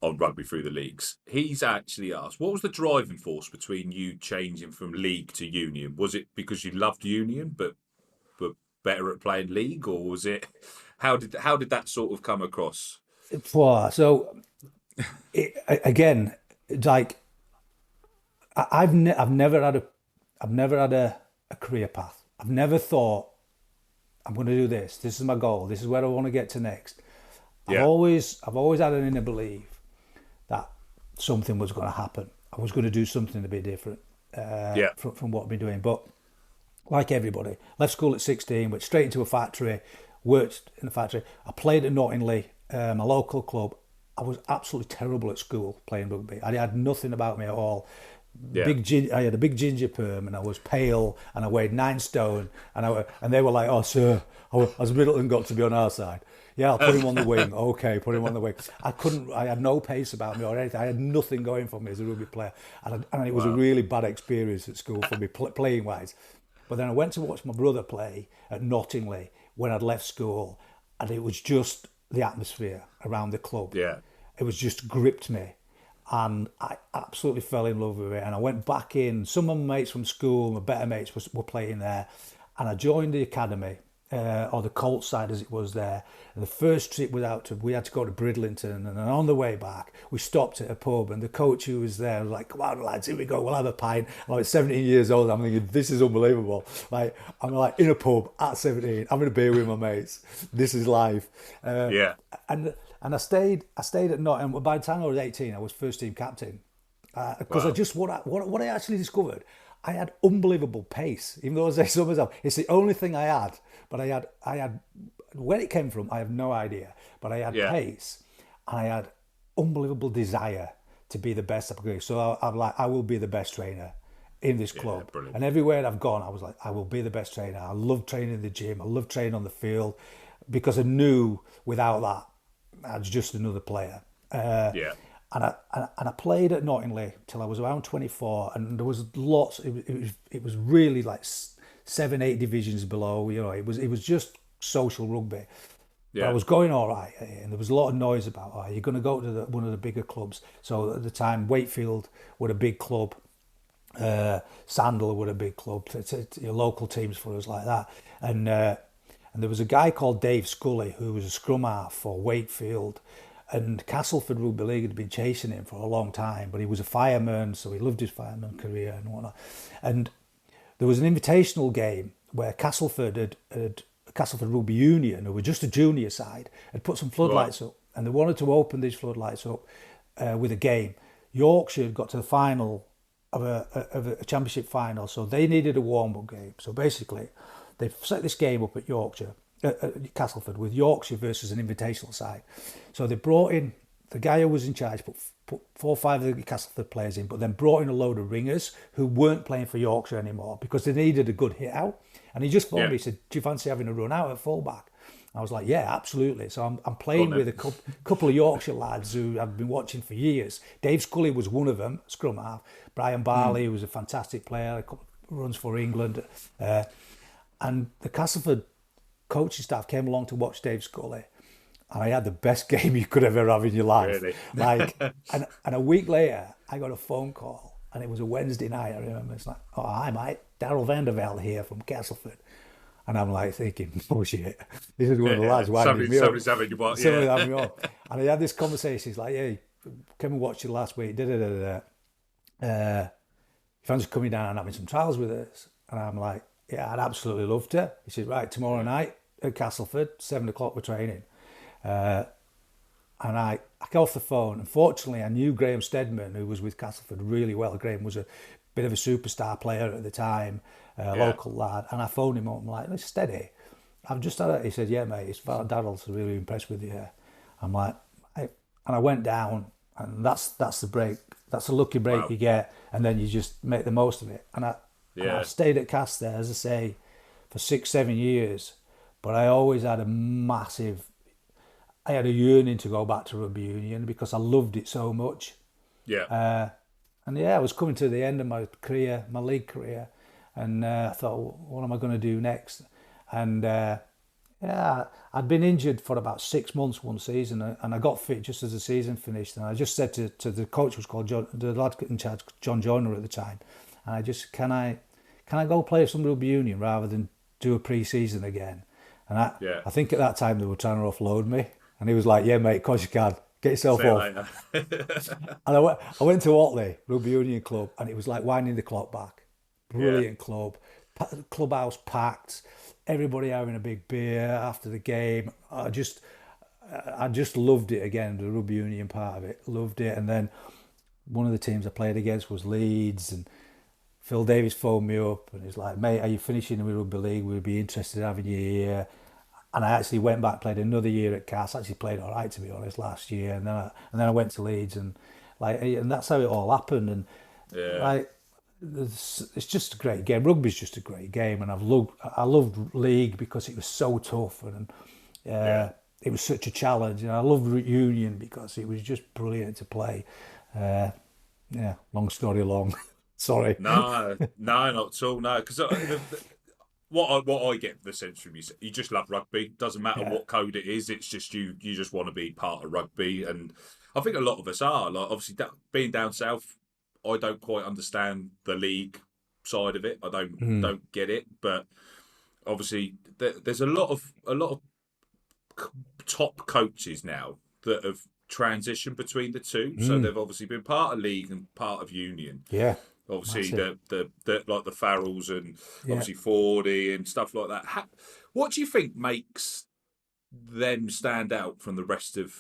Rugby Through the Leagues. He's actually asked, what was the driving force between you changing from league to union? Was it because you loved union but better at playing league, or was it how did that sort of come across? So again, like. I've never had a career path. I've never thought I'm going to do this. This is my goal. This is where I want to get to next. I've always had an inner belief that something was going to happen. I was going to do something a bit different from what I've been doing. But like everybody, left school at 16, went straight into a factory, worked in the factory. I played at Nottingley, my local club. I was absolutely terrible at school playing rugby. I had nothing about me at all. I had a big ginger perm, and I was pale, and I weighed 9 stone, and they were like, "Oh, sir, has Middleton got to be on our side?" Yeah, I'll put him on the wing. Okay, put him on the wing. I had no pace about me or anything. I had nothing going for me as a rugby player, and it was a really bad experience at school for me playing wise. But then I went to watch my brother play at Nottingley when I'd left school, and it was just the atmosphere around the club. Yeah, it was just gripped me. and I absolutely fell in love with it. And I went back in. Some of my mates from school, my better mates, were playing there, and I joined the academy, or the Colt side as it was there. And the first trip we had to go to Bridlington, and then on the way back, we stopped at a pub, and the coach who was there was like, "Come on, lads, here we go, we'll have a pint." And I was 17 years old. I'm thinking, this is unbelievable. Like, I'm like in a pub at 17, having a beer with my mates. This is life. Yeah. And I stayed at Nottingham. By the time I was 18, I was first team captain. Because Wow. I just what I actually discovered, I had unbelievable pace. Even though I say so myself, it's the only thing I had. But I had where it came from, I have no idea. But I had Yeah. pace, and I had unbelievable desire to be the best I could be. So I'm like, I will be the best trainer in this Yeah. club. Brilliant. And everywhere I've gone, I was like, I will be the best trainer. I love training in the gym. I love training on the field, because I knew without that, I was just another player. Yeah. And I played at Nottingham till I was around 24, and there was lots. It was really like 7, 8 divisions below. You know, it was just social rugby. But I Yeah. was going all right, and there was a lot of noise about, oh, you're going to go to one of the bigger clubs. So at the time, Wakefield were a big club, Sandal were a big club, your local teams for us like that. And there was a guy called Dave Scully who was a scrum half for Wakefield, and Castleford Rugby League had been chasing him for a long time, but he was a fireman, so he loved his fireman career and whatnot. And there was an invitational game where Castleford Rugby Union, who were just a junior side, had put some floodlights up, and they wanted to open these floodlights up with a game. Yorkshire had got to the final of a championship final, so they needed a warm-up game. So basically, they set this game up at Castleford, with Yorkshire versus an invitational side. So they brought in the guy who was in charge, put 4 or 5 of the Castleford players in, but then brought in a load of ringers who weren't playing for Yorkshire anymore because they needed a good hit out. And he just phoned me, he said, "Do you fancy having a run out at fullback?" I was like, "Yeah, absolutely." So I'm playing with a couple of Yorkshire lads who I've been watching for years. Dave Scully was one of them, scrum half. Brian Barley, who was a fantastic player, a couple of runs for England. And the Castleford coaching staff came along to watch Dave Scully, and I had the best game you could ever have in your life. Really? Like, and a week later, I got a phone call, and it was a Wednesday night. I remember it's like, "Oh, hi, mate, Daryl Vandervelde here from Castleford," and I'm like thinking, "Oh shit, this is one of the lads winding me up." Somebody's having you what? Somebody's Yeah. having me up. And I had this conversation. He's like, "Hey, came and watched you last week. Da da da da. Fancy coming down and having some trials with us?" And I'm like, "Yeah, I'd absolutely love to." He said, "Right, tomorrow night at Castleford, 7 o'clock we're training." And I got off the phone. Unfortunately, I knew Graham Stedman, who was with Castleford, really well. Graham was a bit of a superstar player at the time, local lad. And I phoned him up. I'm like, "Listen, Steady, I've just had it." He said, "Yeah, mate, it's Darrell's really impressed with you." I'm like, and I went down, and that's the break. That's the lucky break you get, and then you just make the most of it. And I stayed at Cast there, as I say, for 6, 7 years. But I always had I had a yearning to go back to rugby union because I loved it so much. Yeah. And yeah, I was coming to the end of my career, my league career, and I thought, what am I going to do next? And yeah, I'd been injured for about 6 months one season, and I got fit just as the season finished. And I just said to the coach, was called John, the lad in charge, John Joyner at the time, and I just, can I go play some rugby union rather than do a pre-season again? And I think at that time they were trying to offload me. And he was like, "Yeah, mate, of course you can. Get yourself See you off." later. And I went to Otley Rugby Union Club, and it was like winding the clock back. Brilliant club. Clubhouse packed. Everybody having a big beer after the game. I just loved it again, the rugby union part of it. Loved it. And then one of the teams I played against was Leeds, and Phil Davis phoned me up, and he's like, "Mate, are you finishing in the rugby league? We'd be interested in having you here." And I actually went back, played another year at Cass. Actually played all right, to be honest, last year. And then I went to Leeds, and that's how it all happened. And like, it's just a great game. Rugby's just a great game, and I loved league because it was so tough, and it was such a challenge. And I loved union because it was just brilliant to play. Long story long. Sorry. No, not at all. No, because what I get the sense from you, you just love rugby. Doesn't matter Yeah. what code it is. It's just you just want to be part of rugby, and I think a lot of us are. Like obviously, being down south, I don't quite understand the league side of it. I don't get it, but obviously there's a lot of top coaches now that have transitioned between the two. So they've obviously been part of league and part of union. Yeah. Obviously, Massive. the like the Farrells and Yeah. obviously Fordy and stuff like that. What do you think makes them stand out from the rest of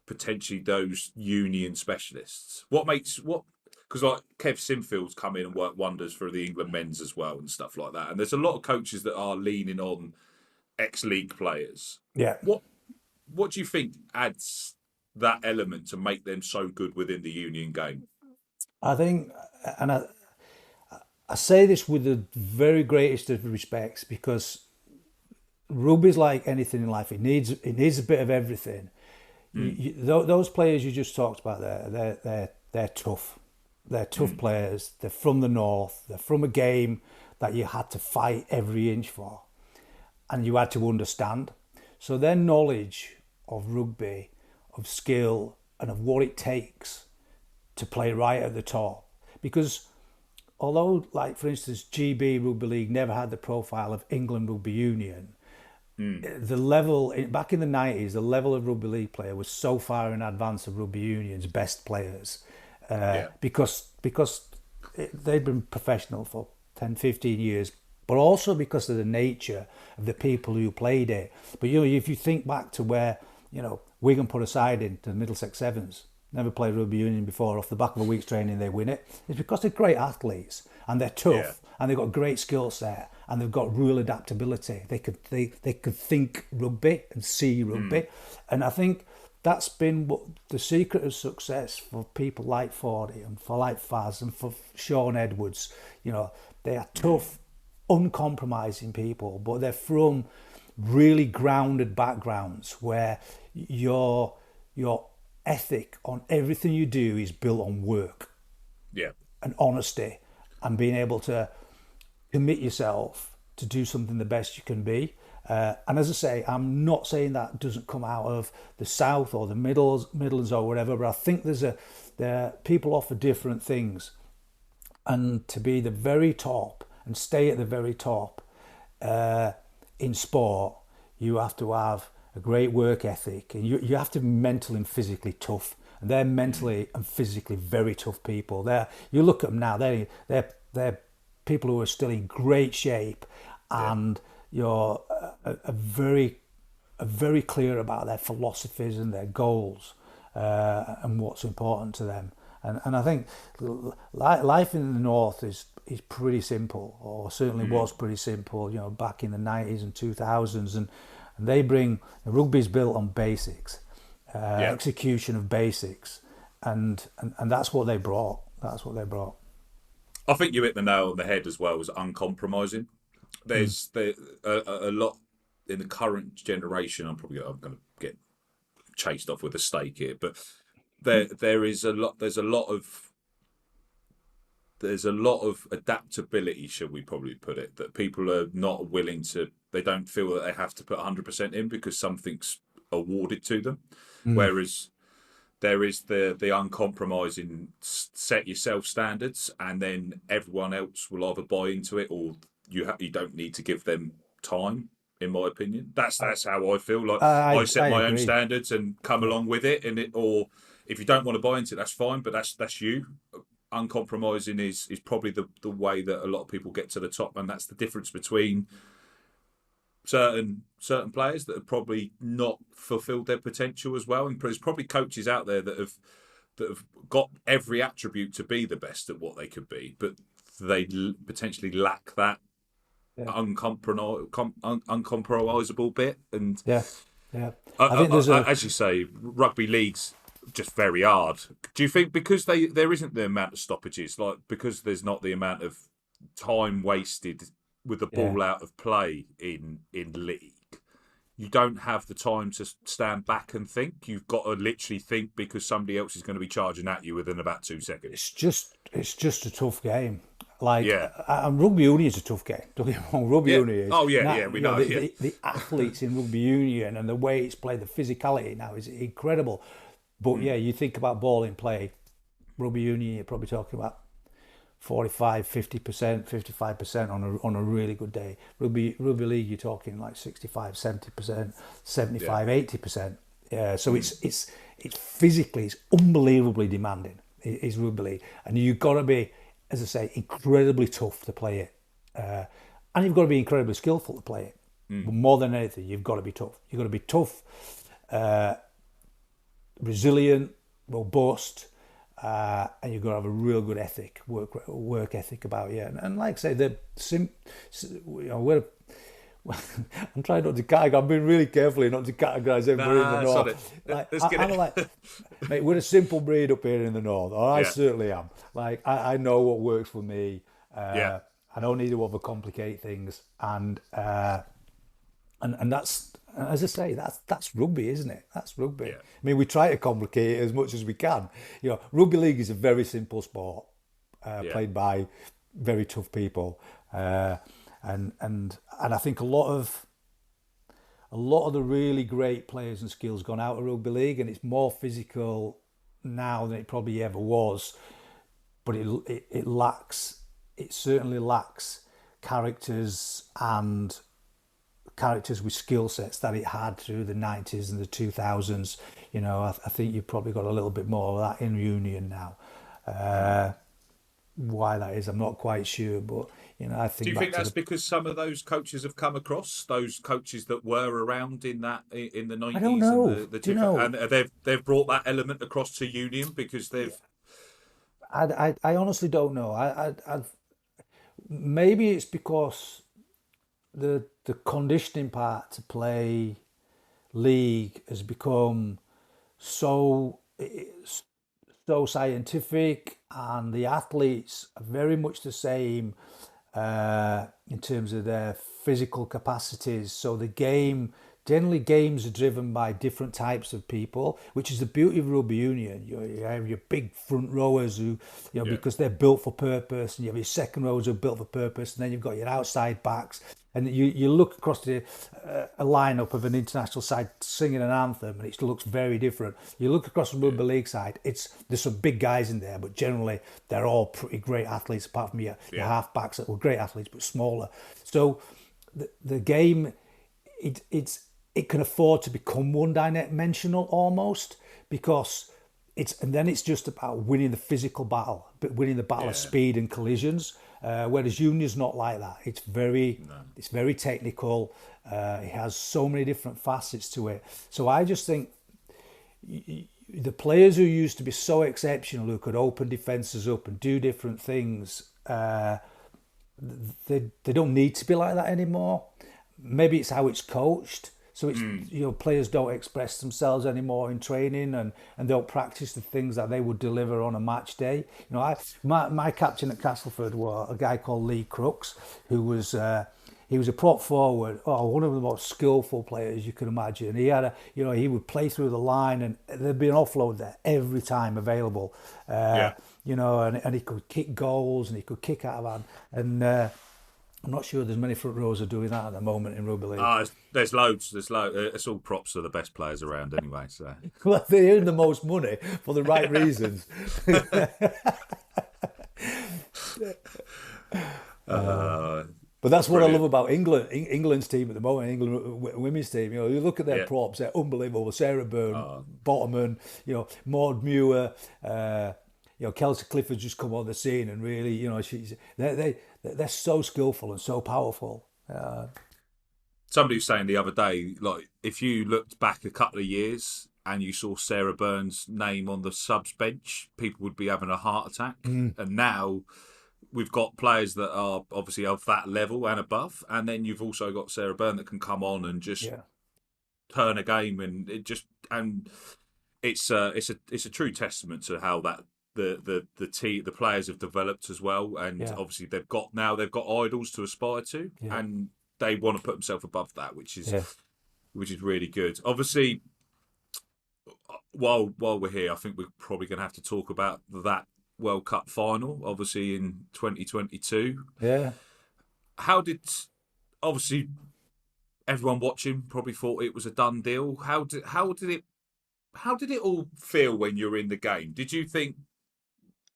potentially those union specialists? What makes what? Because like Kev Sinfield's come in and worked wonders for the England men's as well and stuff like that. And there's a lot of coaches that are leaning on ex-league players. Yeah. What do you think adds that element to make them so good within the union game? I think, and I say this with the very greatest of respects because rugby's like anything in life. It needs a bit of everything. Those players you just talked about there, they're tough. They're tough players. They're from the north. They're from a game that you had to fight every inch for, and you had to understand. So their knowledge of rugby, of skill, and of what it takes to play right at the top, because although, like for instance, GB Rugby League never had the profile of England Rugby Union, the level back in the 90s, the level of rugby league player was so far in advance of rugby union's best players, because they've been professional for 10, 15 years, but also because of the nature of the people who played it. But if you think back to where Wigan put a side into the Middlesex Sevens, never played rugby union before, off the back of a week's training they win it. It's because they're great athletes and they're tough and they've got great skill set and they've got real adaptability. They could think rugby and see rugby, and I think that's been what the secret of success for people like Fordy and for like Faz and for Sean Edwards. They are tough, uncompromising people, but they're from really grounded backgrounds where your ethic on everything you do is built on work and honesty and being able to commit yourself to do something the best you can be. And as I say, I'm not saying that doesn't come out of the South or the Midlands or whatever, but I think people offer different things. And to be the very top and stay at the very top in sport, you have to have a great work ethic, and you have to be mentally and physically tough. And they're mentally and physically very tough people. You look at them now; they're people who are still in great shape, and you're very clear about their philosophies and their goals and what's important to them. And I think life in the north is pretty simple, or certainly was pretty simple. Back in the 90s and 2000s, and they bring rugby's built on basics, execution of basics, and that's what they brought. That's what they brought. I think you hit the nail on the head as well as uncompromising. There's a lot in the current generation. I'm going to get chased off with a stake here, but there is a lot. There's a lot of adaptability, should we probably put it, that people are not willing to. They don't feel that they have to put 100% in because something's awarded to them. Whereas there is the uncompromising set yourself standards, and then everyone else will either buy into it or you don't need to give them time. In my opinion, that's how I feel. Like I set my own standards and come along with it, or if you don't want to buy into it, that's fine. But that's you. Uncompromising is probably the way that a lot of people get to the top, and that's the difference between certain players that have probably not fulfilled their potential as well. And there's probably coaches out there that have got every attribute to be the best at what they could be, but they potentially lack that uncompromisable bit. And I think there's as you say, rugby league's just very hard. Do you think because there isn't the amount of stoppages, like because there's not the amount of time wasted with the ball out of play in league, you don't have the time to stand back and think? You've got to literally think because somebody else is going to be charging at you within about 2 seconds. It's just a tough game. Like, Yeah. and rugby union is a tough game. Don't get me wrong, rugby Yeah. union is. Oh, yeah, Now, yeah, we you know, know. Yeah. the athletes in rugby union and the way it's played, the physicality now is incredible. But yeah, you think about ball in play, rugby union, you're probably talking about 45, 50%, 55% on a really good day. Rugby league, you're talking like 65, 70%, Yeah. 75, 80%. Yeah, so it's physically, it's unbelievably demanding. Is rugby league, and you've got to be, as I say, incredibly tough to play it, and you've got to be incredibly skillful to play it. But more than anything, you've got to be tough. You've got to be tough, resilient, robust, and you've got to have a real good work ethic about you. And like I say, we're I'm trying not to categorize. I'm being really careful not to categorise everybody in the north. I'm like, mate, we're a simple breed up here in the north, or I certainly am. Like, I know what works for me. Yeah. I don't need to overcomplicate things, and that's, as I say, that's rugby, isn't it? That's rugby. Yeah. I mean, we try to complicate it as much as we can. You know, rugby league is a very simple sport, played by very tough people. And I think a lot of the really great players and skills gone out of rugby league, and it's more physical now than it probably ever was. But it certainly lacks characters with skill sets that it had through the 90s and the 2000s. You know, I think you've probably got a little bit more of that in Union now. Why that is, I'm not quite sure, but you know, I think. Do you think that's because some of those coaches have come across, those coaches that were around in the 90s? I don't know. And Do you know? And they've brought that element across to Union because they've. I honestly don't know. Maybe it's because the conditioning part to play league has become so scientific, and the athletes are very much the same in terms of their physical capacities. So generally games are driven by different types of people, which is the beauty of rugby union. You have your big front rowers who, because they're built for purpose, and you have your second rowers who are built for purpose, and then you've got your outside backs. And you look across a lineup of an international side singing an anthem, and it looks very different. You look across the rugby league side, there's some big guys in there, but generally they're all pretty great athletes, apart from your half backs that were great athletes but smaller. So the game, it can afford to become one-dimensional almost, because it's just about winning the physical battle, but winning the battle of speed and collisions. Whereas Union's not like that. It's very technical. It has so many different facets to it. So I just think the players who used to be so exceptional, who could open defences up and do different things, they don't need to be like that anymore. Maybe it's how it's coached. So it's players don't express themselves anymore in training, and don't practice the things that they would deliver on a match day. You know, my captain at Castleford was a guy called Lee Crooks, who was he was a prop forward, one of the most skillful players you can imagine. He had he would play through the line, and there'd be an offload there every time available. And he could kick goals, and he could kick out of hand, and. I'm not sure there's many front rows are doing that at the moment in rugby league. There's loads. It's all props to the best players around anyway. So. Well, they earn the most money for the right reasons. But that's what I love about England's team at the moment. England women's team. You look at their props; they're unbelievable. Sarah Byrne, Bottomman, Maud Muir. Kelsey Clifford's just come on the scene, and really, they're so skillful and so powerful. Somebody was saying the other day, like, if you looked back a couple of years and you saw Sarah Byrne's name on the subs bench, people would be having a heart attack. And now we've got players that are obviously of that level and above, and then you've also got Sarah Byrne that can come on and just turn a game, and it's a true testament to how that. The players have developed as well, and obviously they've got idols to aspire to, and they want to put themselves above that, which is really good. Obviously, while we're here, I think we're probably going to have to talk about that World Cup final, obviously in 2022. Yeah. How did, obviously, everyone watching probably thought it was a done deal. How did it all feel when you're in the game? Did you think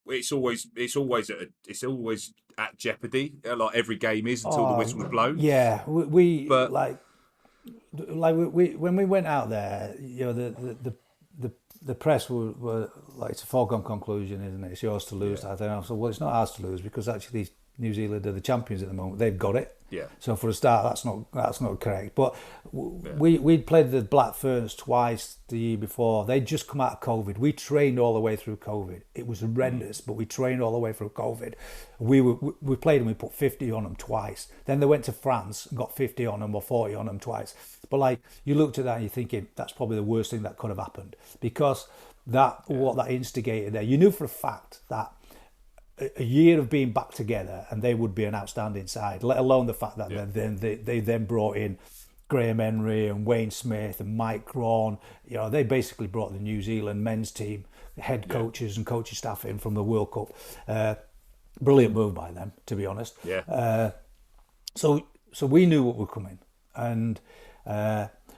it's always at jeopardy, like every game is until the whistle's blown? Yeah, we But we when we went out there, the press were like, it's a foregone conclusion, isn't it? It's yours to lose. yeah, I think. I said, well, it's not ours to lose because actually New Zealand are the champions at the moment. They've got it. yeah, So for a start, that's not correct. But yeah, we'd played the Black Ferns twice the year before. They'd just come out of COVID. We trained all the way through COVID. It was horrendous, but we trained all the way through COVID. We played them. We put 50 on them twice. Then they went to France and got 50 on them or 40 on them twice. But like, you looked at that and you're thinking that's probably the worst thing that could have happened, because what that instigated there. You knew for a fact that a year of being back together and they would be an outstanding side, let alone the fact that they then brought in Graham Henry and Wayne Smith and Mike Cron. They basically brought the New Zealand men's team, head coaches and coaching staff in from the World Cup. Brilliant move by them, to be honest. yeah, So we knew what was coming, and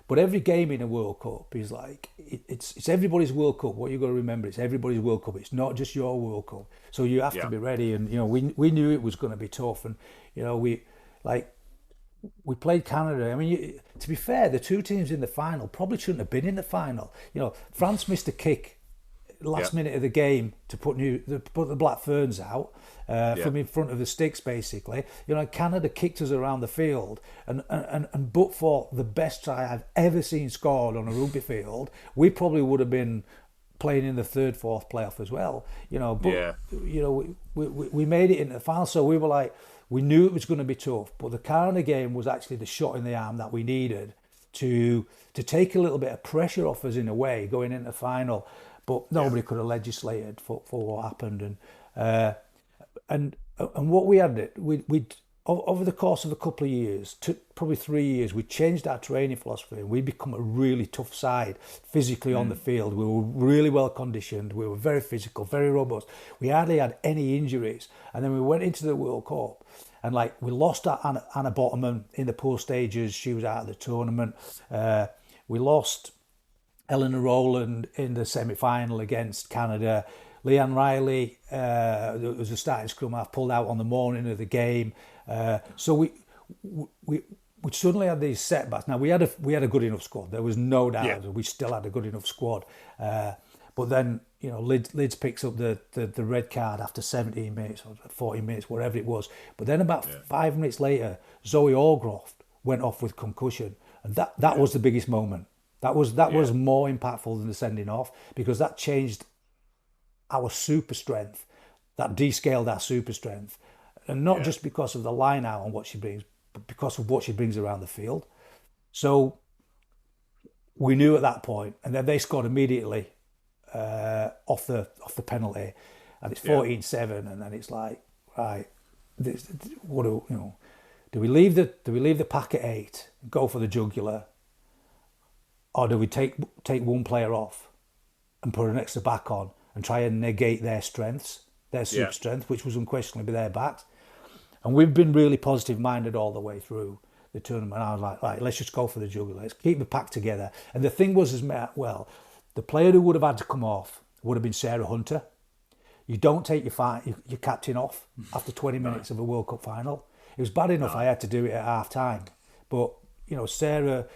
but every game in a World Cup is like it's everybody's World Cup. What you got to remember, it's everybody's World Cup. It's not just your World Cup. So you have to be ready, and we knew it was going to be tough, and we played Canada. I mean, to be fair, the two teams in the final probably shouldn't have been in the final. France missed a kick last minute of the game to put the Black Ferns out from in front of the sticks, basically. Canada kicked us around the field, and but for the best try I've ever seen scored on a rugby field, we probably would have been playing in the third, fourth playoff as well. We made it into the final, so we were like, we knew it was going to be tough, but the Canada game was actually the shot in the arm that we needed to take a little bit of pressure off us in a way going into the final. But nobody could have legislated for what happened, and what we had, we over the course of a couple of years, probably 3 years, we changed our training philosophy, and we become a really tough side physically on the field. We were really well conditioned. We were very physical, very robust. We hardly had any injuries, and then we went into the World Cup, and we lost Anna Bottomman in the pool stages. She was out of the tournament. We lost Eleanor Rowland in the semi-final against Canada. Leanne Riley, who was a starting scrum half, pulled out on the morning of the game. So we suddenly had these setbacks. Now we had a good enough squad. There was no doubt that we still had a good enough squad. But then Lids picks up the red card after 17 minutes or 40 minutes, whatever it was. But then about 5 minutes later, Zoe Orgroff went off with concussion, and that was the biggest moment. That was more impactful than the sending off, because that changed our super strength, that descaled our super strength, and not just because of the line out and what she brings, but because of what she brings around the field. So we knew at that point, and then they scored immediately off the penalty, and it's 14-7, and then it's like, right, do we leave the pack at 8, go for the jugular? Or do we take one player off and put an extra back on and try and negate their strengths, their super strength, which was unquestionably their backs? And we've been really positive-minded all the way through the tournament. I was like, right, let's just go for the jugular. Let's keep the pack together. And the thing was, the player who would have had to come off would have been Sarah Hunter. You don't take your captain off after 20 minutes of a World Cup final. It was bad enough I had to do it at half-time. But, Sarah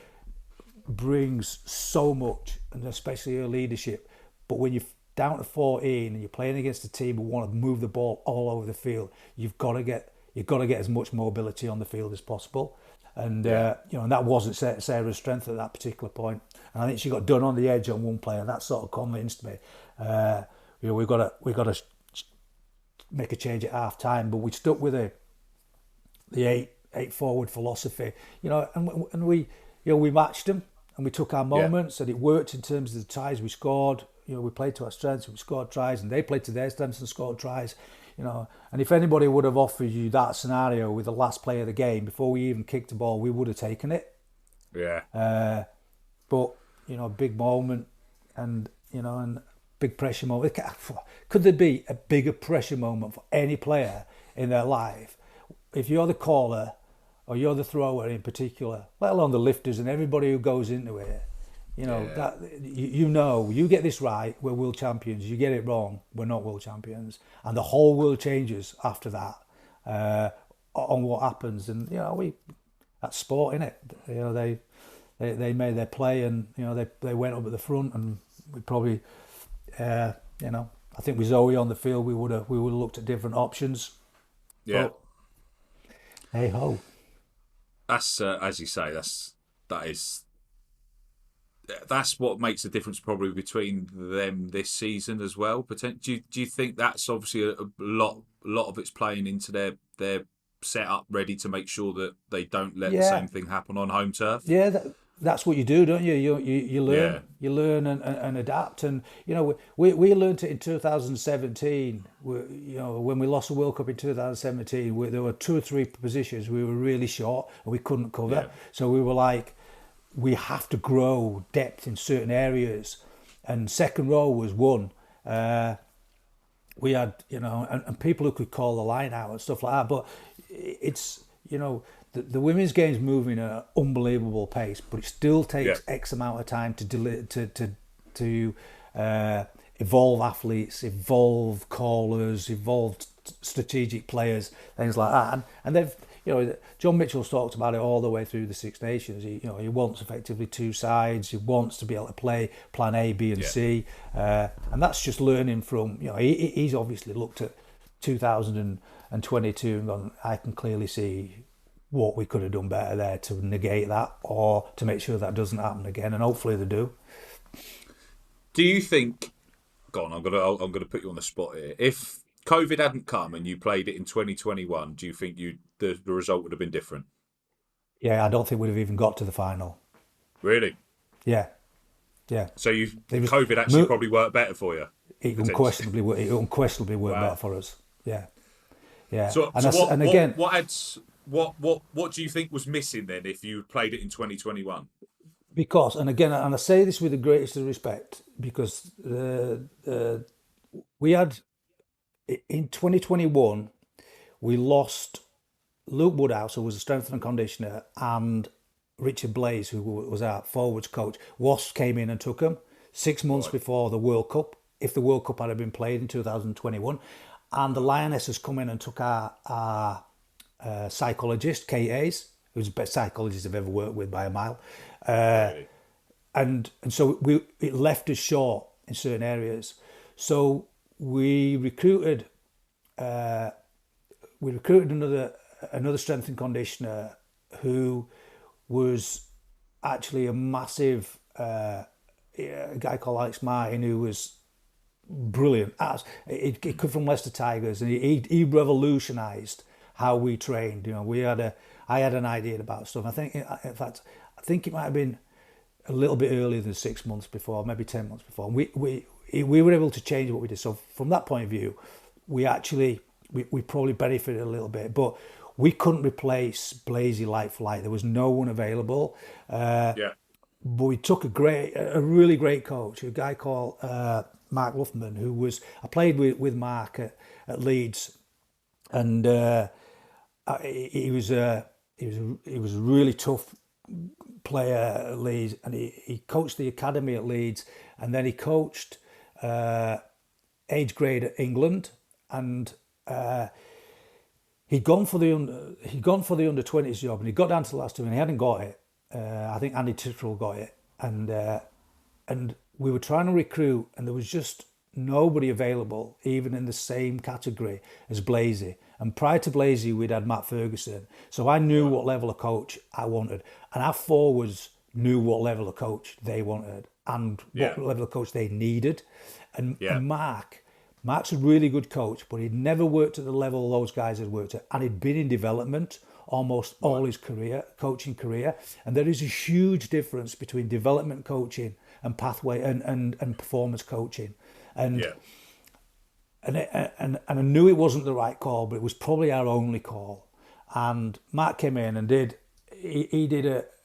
brings so much, and especially her leadership. But when you're down to 14 and you're playing against a team who want to move the ball all over the field, you've got to get as much mobility on the field as possible. And and that wasn't Sarah's strength at that particular point. And I think she got done on the edge on one player, and that sort of convinced me. We've got to make a change at half time, but we stuck with the eight forward philosophy. And we matched them. And we took our moments, and it worked in terms of the tries we scored. We played to our strengths, we scored tries, and they played to their strengths and scored tries. And if anybody would have offered you that scenario with the last play of the game before we even kicked the ball, we would have taken it. Yeah. But big moment, and big pressure moment. Could there be a bigger pressure moment for any player in their life if you're the caller or you're the thrower in particular, let alone the lifters and everybody who goes into it? You know, that you get this right, we're world champions. You get it wrong, we're not world champions. And the whole world changes after that on what happens. And, you know, that's sport, innit? You know, they made their play and, you know, they went up at the front and we probably, you know, I think with Zoe on the field, we would have looked at different options. Yeah. But, hey ho. That's, as you say, that's what makes the difference probably between them this season as well. Do you think that's obviously a lot of it's playing into their setup, ready to make sure that they don't let the same thing happen on home turf? Yeah, that's what you do, don't you? You learn, you learn and adapt. And you know, we learned it in 2017. You know, when we lost the World Cup in 2017, there were 2 or 3 positions we were really short and we couldn't cover. Yeah. So we were like, we have to grow depth in certain areas, and second row was one. We had, you know, and people who could call the line out and stuff like that. But it's, you know, the women's game's moving at an unbelievable pace, but it still takes X amount of time to evolve athletes, evolve callers, evolve strategic players, things like that. And they've, you know, John Mitchell's talked about it all the way through the Six Nations. He wants effectively 2 sides. He wants to be able to play plan A, B, and C, and that's just learning from. You know, he's obviously looked at 2022 and gone, I can clearly see what we could have done better there to negate that or to make sure that doesn't happen again, and hopefully they do. Do you think? Go on, I'm gonna put you on the spot here. If COVID hadn't come and you played it in 2021, do you think the result would have been different? Yeah, I don't think we'd have even got to the final. Really? Yeah. So COVID actually probably worked better for you. It unquestionably worked better for us. Yeah. So what do you think was missing then if you played it in 2021? Because, and again, and I say this with the greatest of respect, because we had in 2021 we lost Luke Woodhouse, who was a strength and conditioner, and Richard Blaze, who was our forwards coach. Wasps came in and took him 6 months before the World Cup, if the World Cup had been played in 2021. And the Lionesses come in and took our psychologist, Kate Hayes, who's the best psychologist I've ever worked with by a mile. Really? And so it left us short in certain areas. So we recruited another strength and conditioner who was actually a massive a guy called Alex Martin, who was brilliant. He come from Leicester Tigers, and he revolutionised how we trained. You know, I had an idea about stuff. I think, in fact, it might have been a little bit earlier than 6 months before, maybe 10 months before. And we were able to change what we did. So from that point of view, we probably benefited a little bit, but we couldn't replace Blasey like for like. There was no one available. But we took a really great coach, a guy called Mark Luffman, I played with Mark at Leeds, and he was a really tough player at Leeds, and he coached the academy at Leeds, and then he coached age grade at England, and he'd gone for the under 20s job, and he got down to the last 2 and he hadn't got it. I think Andy Tittrell got it, and we were trying to recruit, and there was just nobody available, even in the same category as Blasey. And prior to Blasey, we'd had Matt Ferguson, so I knew what level of coach I wanted, and our forwards knew what level of coach they wanted and what level of coach they needed. And Mark's a really good coach, but he'd never worked at the level those guys had worked at, and he'd been in development almost all his coaching career. And there is a huge difference between development coaching and pathway and performance coaching. And I knew it wasn't the right call, but it was probably our only call. And Mark came in and did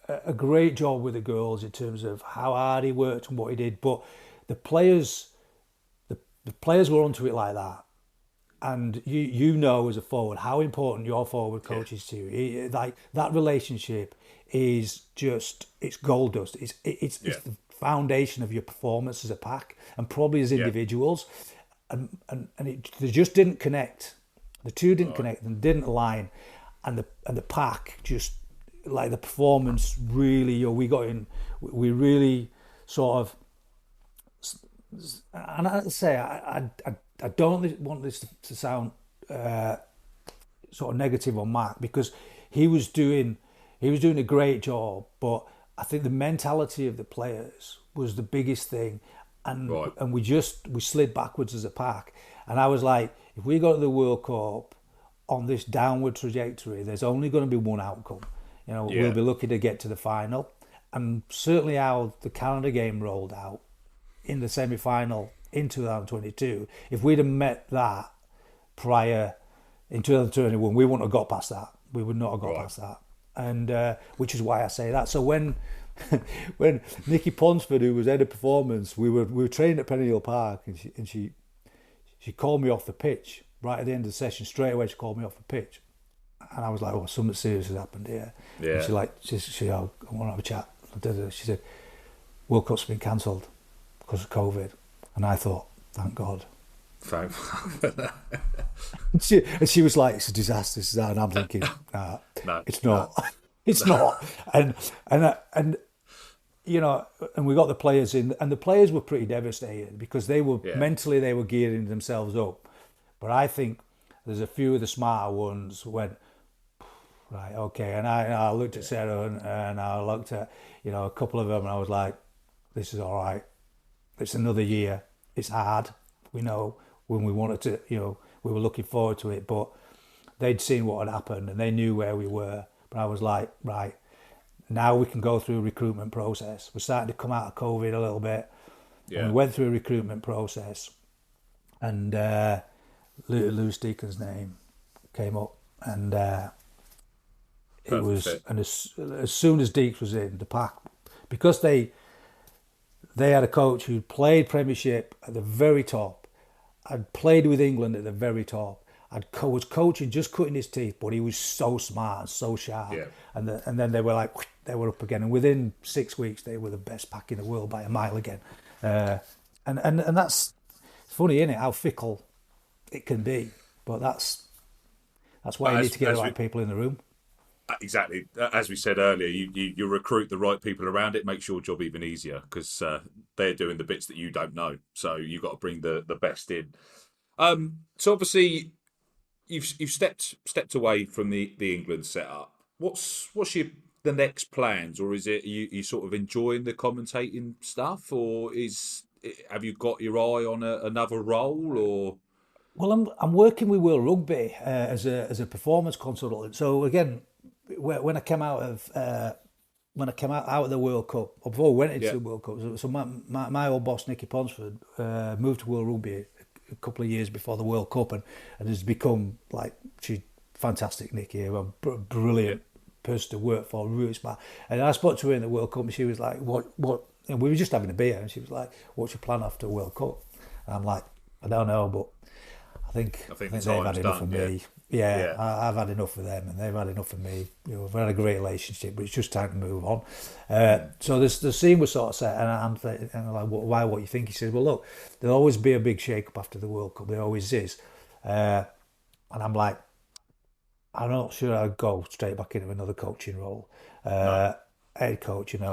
a great job with the girls in terms of how hard he worked and what he did. But the players the players were onto it like that. And you know as a forward how important your forward coach is to you. Like that relationship is just, it's gold dust. It's the foundation of your performance as a pack and probably as individuals. They just didn't connect. The two didn't connect and didn't align, and the pack just, like, the performance really, we really sort of, and I have to say, I don't want this to sound sort of negative on Mark, because he was doing a great job, but I think the mentality of the players was the biggest thing, and we slid backwards as a pack. And I was like, if we go to the World Cup on this downward trajectory, there's only going to be one outcome. We'll be lucky to get to the final, and certainly how the Canada game rolled out in the semi-final in 2022, if we'd have met that prior in 2021, we wouldn't have got past that. We would not have got past that. And which is why I say that. So when Nikki Ponsford, who was head of performance, we were training at Penny Hill Park, and she called me off the pitch right at the end of the session. Straight away, she called me off the pitch, and I was like, "Oh, something serious has happened here." Yeah. And she I want to have a chat. She said, "World Cup's been cancelled because of COVID," and I thought, "Thank God." Thank and she was like, "It's a disaster," and I'm thinking, "Nah, no, it's not. No. It's not." And and we got the players in, and the players were pretty devastated because they were mentally, they were gearing themselves up. But I think there's a few of the smarter ones who went, right, okay. And I looked at Sarah and I looked at a couple of them, and I was like, this is all right. It's another year. It's hard. We know when we wanted to, we were looking forward to it, but they'd seen what had happened and they knew where we were. But I was like, right, now we can go through a recruitment process. We're starting to come out of COVID a little bit. Yeah. And we went through a recruitment process, and Lewis Deacon's name came up, and it was, and as soon as Deeks was in the pack, because they had a coach who played Premiership at the very top, I'd played with England at the very top, was coaching, just cutting his teeth, but he was so smart and so sharp. Yeah. And then they were like, they were up again, and within 6 weeks they were the best pack in the world by a mile again. And that's funny, isn't it? How fickle it can be, but that's why you need to get the right people in the room. Exactly. As we said earlier, you recruit the right people around it, makes your job even easier, because they're doing the bits that you don't know. So you've got to bring the best in. So obviously you've stepped away from the England setup. What's the next plans, or is it you sort of enjoying the commentating stuff, or have you got your eye on another role, or? Well, I'm working with World Rugby as a performance consultant. So again, when I came out of the World Cup, or before I went into the World Cup, so my old boss Nikki Ponsford moved to World Rugby a couple of years before the World Cup, and has become, like, she's fantastic, Nikki, a brilliant person to work for, really smart. And I spoke to her in the World Cup, and she was like, "What?" And we were just having a beer, and she was like, "What's your plan after the World Cup?" And I'm like, "I don't know, but I think they've had enough of me. Yeah. I've had enough of them, and they've had enough of me. We've had a great relationship, but it's just time to move on." So the scene was sort of set, and I'm like, "Why? What you think?" He said, "Well, look, there'll always be a big shake-up after the World Cup. There always is." And I'm like, I'm not sure I'd go straight back into another coaching role, head coach, and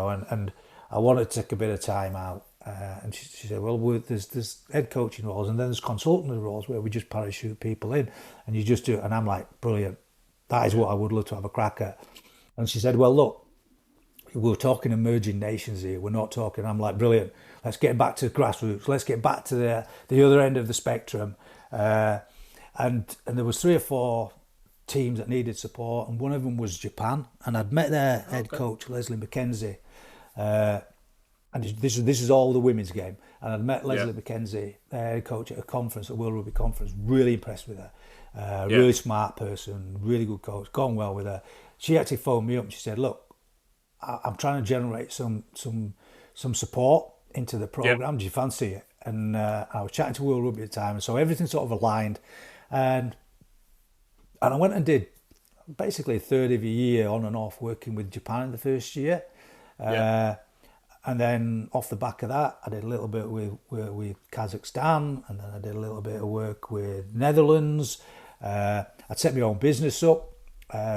I wanted to take a bit of time out. And she said, "Well, there's head coaching roles, and then there's consultant roles where we just parachute people in, and you just do it." And I'm like, "Brilliant! That is what I would love to have a crack at." And she said, "Well, look, we're talking emerging nations here. We're not talking." I'm like, "Brilliant! Let's get back to grassroots. Let's get back to the other end of the spectrum." And there was 3 or 4 teams that needed support, and one of them was Japan. And I'd met their head coach, Leslie McKenzie. And this is all the women's game. And I'd met Leslie McKenzie, their head coach, at a conference, a World Rugby conference. Really impressed with her. Really smart person, really good coach, gone well with her. She actually phoned me up and she said, "Look, I'm trying to generate some support into the program. Do you fancy it?" and I was chatting to World Rugby at the time, and so everything sort of aligned, and I went and did basically a third of a year on and off working with Japan in the first year. Yeah. And then off the back of that, I did a little bit with Kazakhstan, and then I did a little bit of work with Netherlands. I'd set my own business up.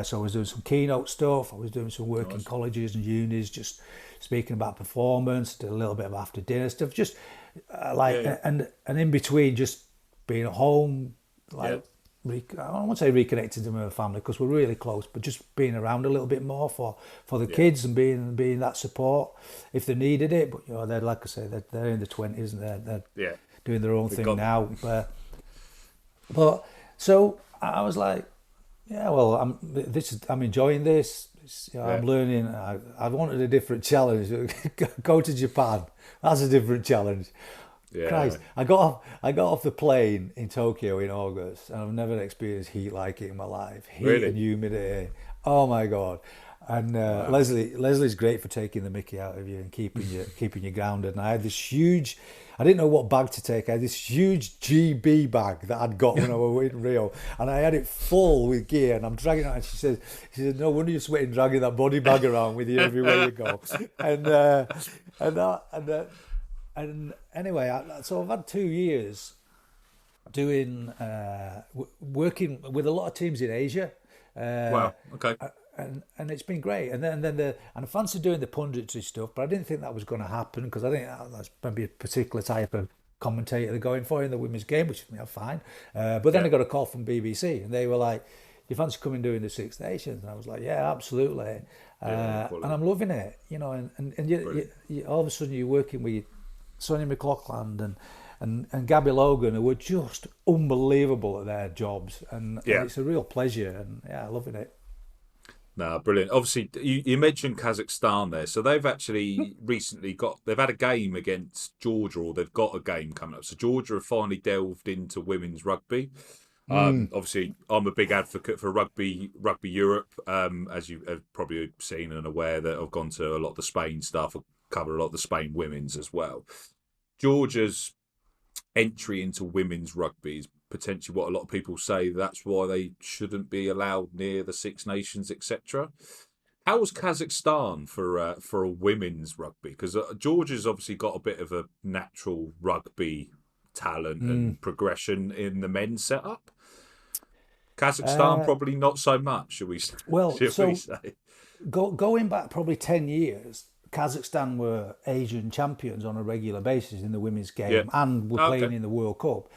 So I was doing some keynote stuff. I was doing some work in colleges and unis, just speaking about performance. Did a little bit of after dinner stuff, just and in between, just being at home, I don't want to say reconnected to my family because we're really close, but just being around a little bit more for the kids and being that support if they needed it. But they're, like I say, they're in the 20s and they're doing their own thing now. But so I was like, yeah, well, I'm enjoying this. I'm learning. I wanted a different challenge. Go to Japan. That's a different challenge. Yeah. Christ, I got off the plane in Tokyo in August, and I've never experienced heat like it in my life. Heat and humidity. Oh my God! And Leslie's great for taking the mickey out of you and keeping you grounded. And I had this huge, I didn't know what bag to take. I had this huge GB bag that I'd got when I was in Rio, and I had it full with gear. And I'm dragging it. And she said, "No wonder you're sweating dragging that body bag around with you everywhere you go." And anyway, so I've had 2 years doing working with a lot of teams in Asia. Wow. Okay. And it's been great. And then I fancied doing the punditry stuff, but I didn't think that was going to happen because I think that's maybe a particular type of commentator they're going for in the women's game, which is fine. But then I got a call from BBC, and they were like, "Do you fancy coming doing the Six Nations?" And I was like, "Yeah, absolutely." And I'm loving it, And you, all of a sudden you're working with Sonia McLaughlin and Gabby Logan, who were just unbelievable at their jobs, and it's a real pleasure, and loving it. No, brilliant. Obviously, you mentioned Kazakhstan there, so they've actually recently they've had a game against Georgia, or they've got a game coming up. So Georgia have finally delved into women's rugby. Obviously, I'm a big advocate for Rugby Europe, as you have probably seen and aware that I've gone to a lot of the Spain stuff. I've covered a lot of the Spain women's as well. Georgia's entry into women's rugby is potentially what a lot of people say that's why they shouldn't be allowed near the Six Nations, etc. How was Kazakhstan for a women's rugby? Because Georgia's obviously got a bit of a natural rugby talent and progression in the men's setup. Kazakhstan probably not so much, should we say? Going back probably 10 years, Kazakhstan were Asian champions on a regular basis in the women's game and were playing in the World Cup.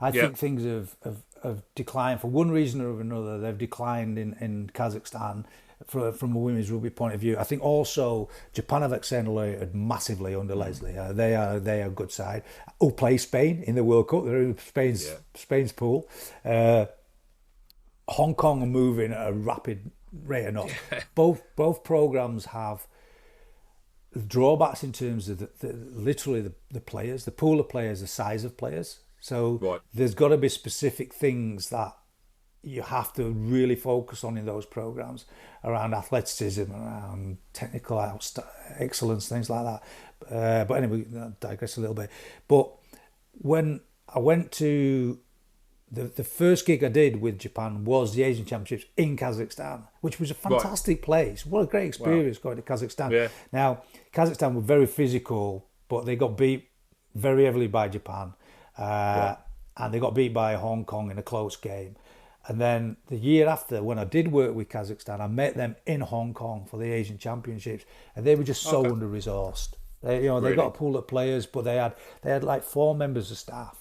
I think things have declined for one reason or another. They've declined in Kazakhstan from a women's rugby point of view. I think also Japan have accelerated massively under Leslie. They are a good side. Who play Spain in the World Cup? They're in Spain's pool. Hong Kong are moving at a rapid rate of knots. Both programs have drawbacks in terms of the players, the pool of players, the size of players. So there's got to be specific things that you have to really focus on in those programs around athleticism, around technical excellence, things like that. But anyway, I digress a little bit. But when I went to the first gig I did with Japan was the Asian Championships in Kazakhstan, which was a fantastic place. What a great experience going to Kazakhstan. Yeah. Now, Kazakhstan were very physical, but they got beat very heavily by Japan. And they got beat by Hong Kong in a close game. And then the year after, when I did work with Kazakhstan, I met them in Hong Kong for the Asian Championships, and they were just so under-resourced. They got a pool of players, but they had like 4 members of staff,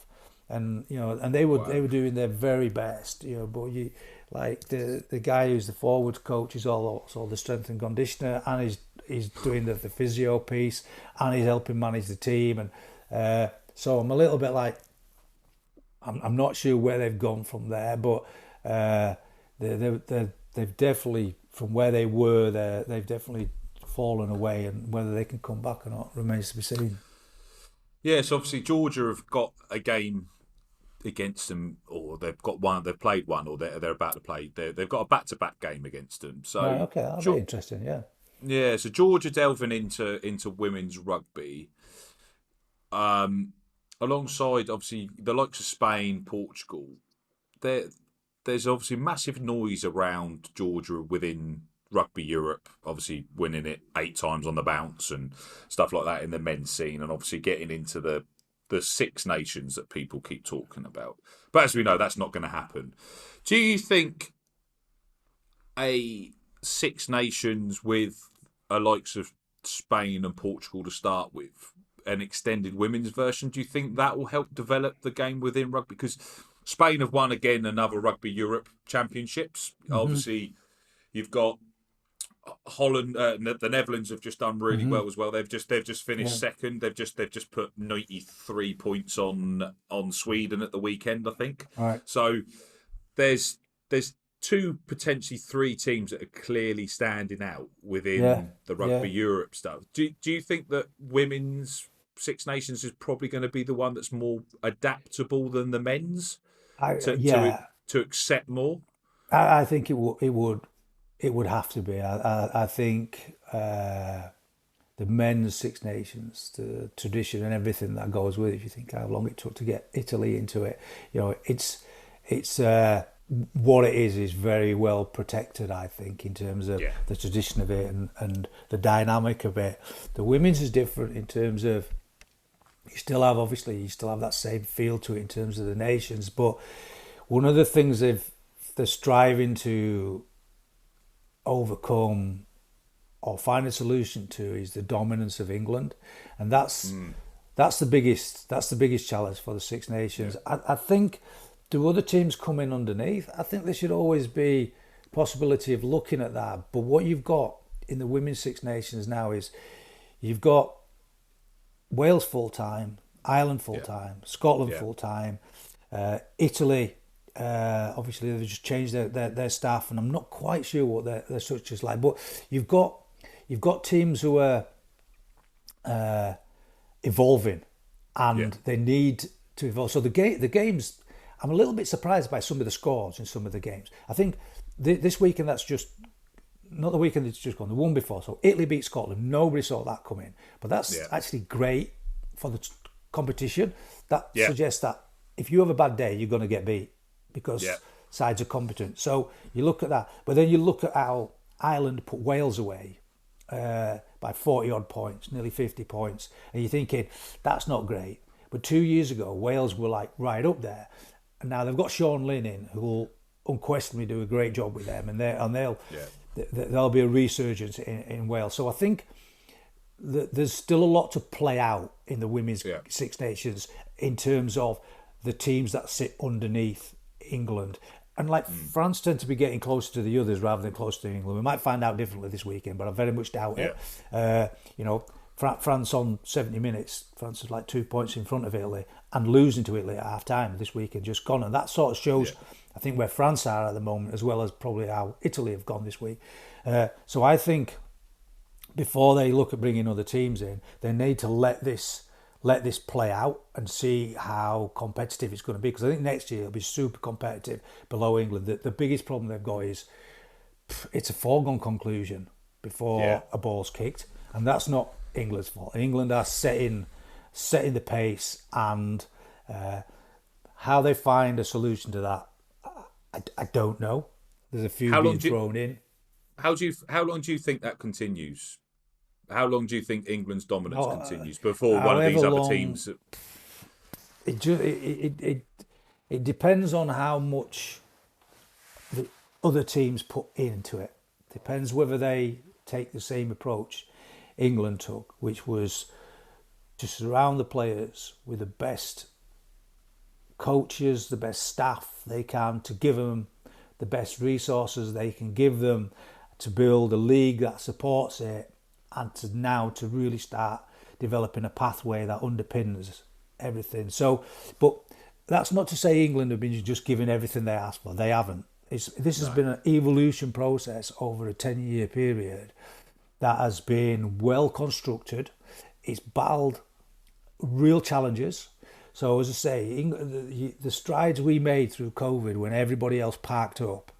and they were doing their very best. But the guy who's the forwards coach is also the strength and conditioner, and he's doing the physio piece, and he's helping manage the team, and so I'm a little bit like, I'm not sure where they've gone from there, but they've definitely, from where they were, they've definitely fallen away, and whether they can come back or not remains to be seen. Yeah, so obviously Georgia have got a game against them, or they've played one, or they're about to play. They've got a back-to-back game against them. So okay, that'll be interesting. Yeah. So Georgia delving into women's rugby. alongside obviously the likes of Spain, Portugal, there's obviously massive noise around Georgia within Rugby Europe, obviously winning it 8 times on the bounce and stuff like that in the men's scene, and obviously getting into the Six Nations that people keep talking about. But as we know, that's not going to happen. Do you think a Six Nations with a likes of Spain and Portugal to start with, an extended women's version, do you think that will help develop the game within rugby? Because Spain have won again another Rugby Europe Championships. Obviously, you've got Holland, the Netherlands have just done really well as well. They've just finished second. They've just put 93 points on Sweden at the weekend, I think. All right. So there's two, potentially three teams that are clearly standing out within the Rugby Europe stuff. Do you think that women's Six Nations is probably going to be the one that's more adaptable than the men's to accept more? I think it would have to be. I think the men's Six Nations, the tradition and everything that goes with it. If you think how long it took to get Italy into it, it's what it is very well protected. I think in terms of the tradition of it and the dynamic of it. The women's is different in terms of you still have that same feel to it in terms of the nations. But one of the things they're striving to overcome or find a solution to is the dominance of England, and that's the biggest challenge for the Six Nations. I think do other teams come in underneath? I think there should always be possibility of looking at that. But what you've got in the Women's Six Nations now is you've got Wales full time, Ireland full time, Scotland full time, Italy. Obviously, they've just changed their staff, and I'm not quite sure what their structure is like. But you've got teams who are evolving, and they need to evolve. So the games, I'm a little bit surprised by some of the scores in some of the games. I think this weekend that's just not the weekend that's just gone, the one before. So Italy beat Scotland. Nobody saw that coming, but that's actually great for the competition. That suggests that if you have a bad day, you're going to get beat because sides are competent. So you look at that, but then you look at how Ireland put Wales away by 40 odd points, nearly 50 points, and you're thinking that's not great. But 2 years ago, Wales were like right up there, and now they've got Sean Lynn in, who will unquestionably do a great job with them, and there'll be a resurgence in Wales. So I think that there's still a lot to play out in the women's Six Nations in terms of the teams that sit underneath England. And France tend to be getting closer to the others rather than closer to England. We might find out differently this weekend, but I very much doubt it. France on 70 minutes, France is like 2 points in front of Italy and losing to Italy at half time this weekend, just gone. And that sort of shows, I think, where France are at the moment, as well as probably how Italy have gone this week. So I think before they look at bringing other teams in, they need to let this play out and see how competitive it's going to be. Because I think next year it'll be super competitive below England. The biggest problem they've got is it's a foregone conclusion before a ball's kicked, and that's not England's fault. England are setting the pace, and how they find a solution to that, I don't know. There's a few being thrown in. How long do you think that continues? How long do you think England's dominance continues before one of these other teams? It depends on how much the other teams put into it. Depends whether they take the same approach England took, which was to surround the players with the best coaches, the best staff they can, to give them the best resources they can give them, to build a league that supports it, and to really start developing a pathway that underpins everything. So, but that's not to say England have been just given everything they asked for. They haven't. This has been an evolution process over a 10-year period that has been well constructed. It's battled real challenges. So, as I say, the strides we made through COVID when everybody else parked up,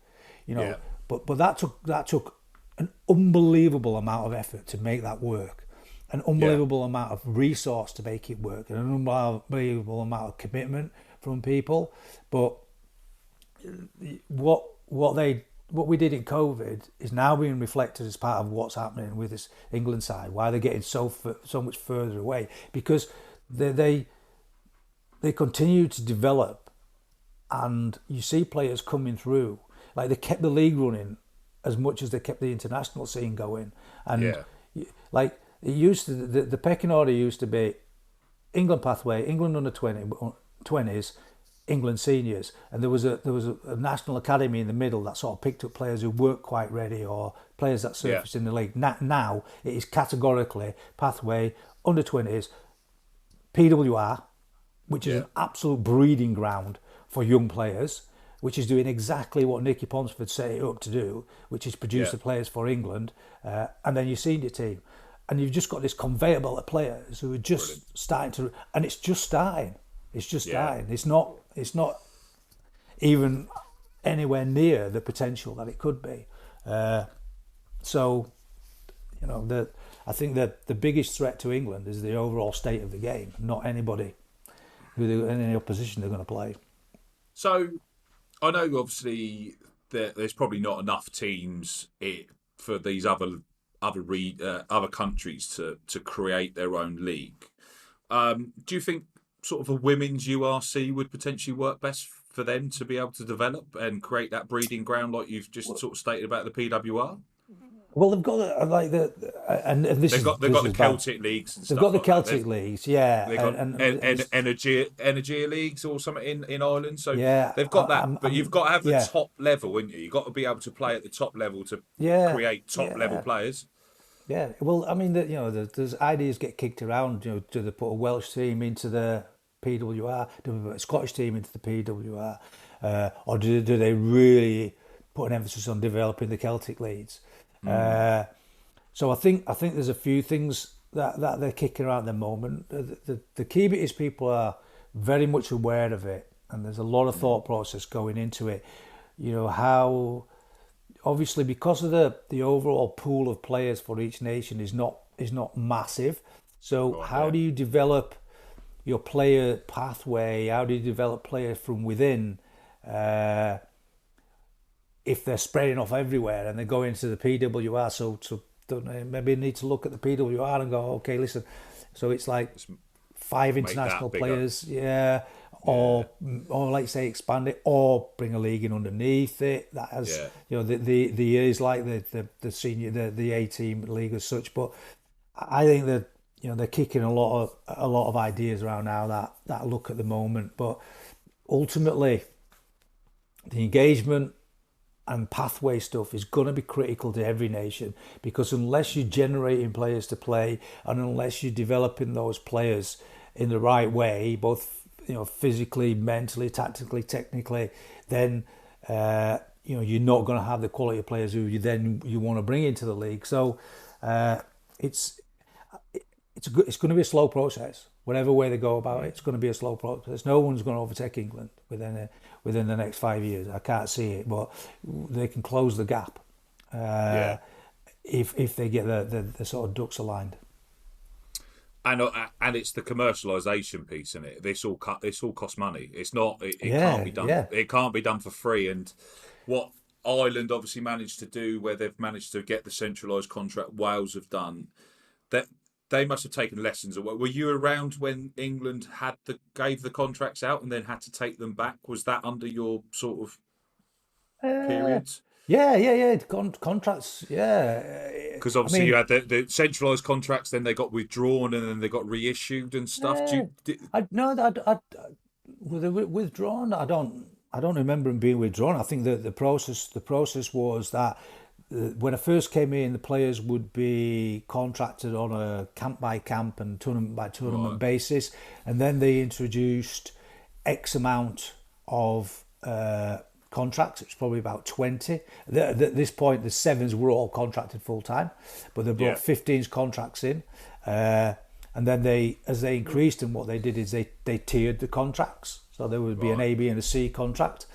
but that took an unbelievable amount of effort to make that work. an unbelievable amount of resource to make it work, and an unbelievable amount of commitment from people. But what we did in COVID is now being reflected as part of what's happening with this England side. Why they're getting so much further away, because they continue to develop, and you see players coming through. Like, they kept the league running as much as they kept the international scene going, and like, it used to, the pecking order used to be England pathway, England under 20s, England seniors, and there was a national academy in the middle that sort of picked up players who weren't quite ready, or players that surfaced in the league. Now it is categorically pathway, under 20s, PWR, which is an absolute breeding ground for young players, which is doing exactly what Nicky Ponsford set it up to do, which is produce the players for England, and then your senior team. And you've just got this conveyor belt of players who are just starting to, and it's just starting. It's just starting. It's not even anywhere near the potential that it could be. So, I think that the biggest threat to England is the overall state of the game, not anybody in any opposition they're going to play. So, I know obviously there's probably not enough teams for these other countries to create their own league. Do you think sort of a women's URC would potentially work best for them to be able to develop and create that breeding ground, like you've just sort of stated about the PWR? Well, they've got they've got the Celtic leagues and stuff. They've got the Celtic leagues, They've got energy leagues or something in Ireland. So they've got that, but you've got to have the top level, haven't you? You've got to be able to play at the top level to create top level players. Yeah, well, I mean, there's ideas get kicked around. Do they put a Welsh team into the PWR? Do they put a Scottish team into the PWR? Or do they really put an emphasis on developing the Celtic leagues? So I think there's a few things that they're kicking around at the moment. The key bit is people are very much aware of it, and there's a lot of thought process going into it. How, obviously, because of the overall pool of players for each nation is not massive. So how do you develop your player pathway? How do you develop players from within? If they're spreading off everywhere and they go into the PWR, so maybe need to look at the PWR and go, okay, listen, so it's like 5 international players, or like say expand it, or bring a league in underneath it that has the years like the senior the A team league as such. But I think that they're kicking a lot of ideas around now that look at the moment, but ultimately the engagement and pathway stuff is going to be critical to every nation, because unless you're generating players to play, and unless you're developing those players in the right way, both physically, mentally, tactically, technically, then you're not going to have the quality of players who you want to bring into the league. So it's going to be a slow process. Whatever way they go about it, it's going to be a slow process. No one's going to overtake England within the next 5 years. I can't see it, but they can close the gap if they get the sort of ducks aligned. And it's the commercialisation piece in it. This all costs money. It's not. It can't be done. Yeah. It can't be done for free. And what Ireland obviously managed to do, where they've managed to get the centralised contract, Wales have done that. They must have taken lessons. Were you around when England gave the contracts out and then had to take them back? Was that under your sort of periods? Yeah. Contracts, Because obviously you had the centralised contracts, then they got withdrawn and then they got reissued and stuff. Were they withdrawn? I don't remember them being withdrawn. I think that the process was that when I first came in, the players would be contracted on a camp by camp and tournament by tournament basis, and then they introduced X amount of contracts. It was probably about 20. At this point, the sevens were all contracted full time, but they brought 15's contracts in, and then as they increased, and what they did is they tiered the contracts. So there would be an A, B, and a C contract.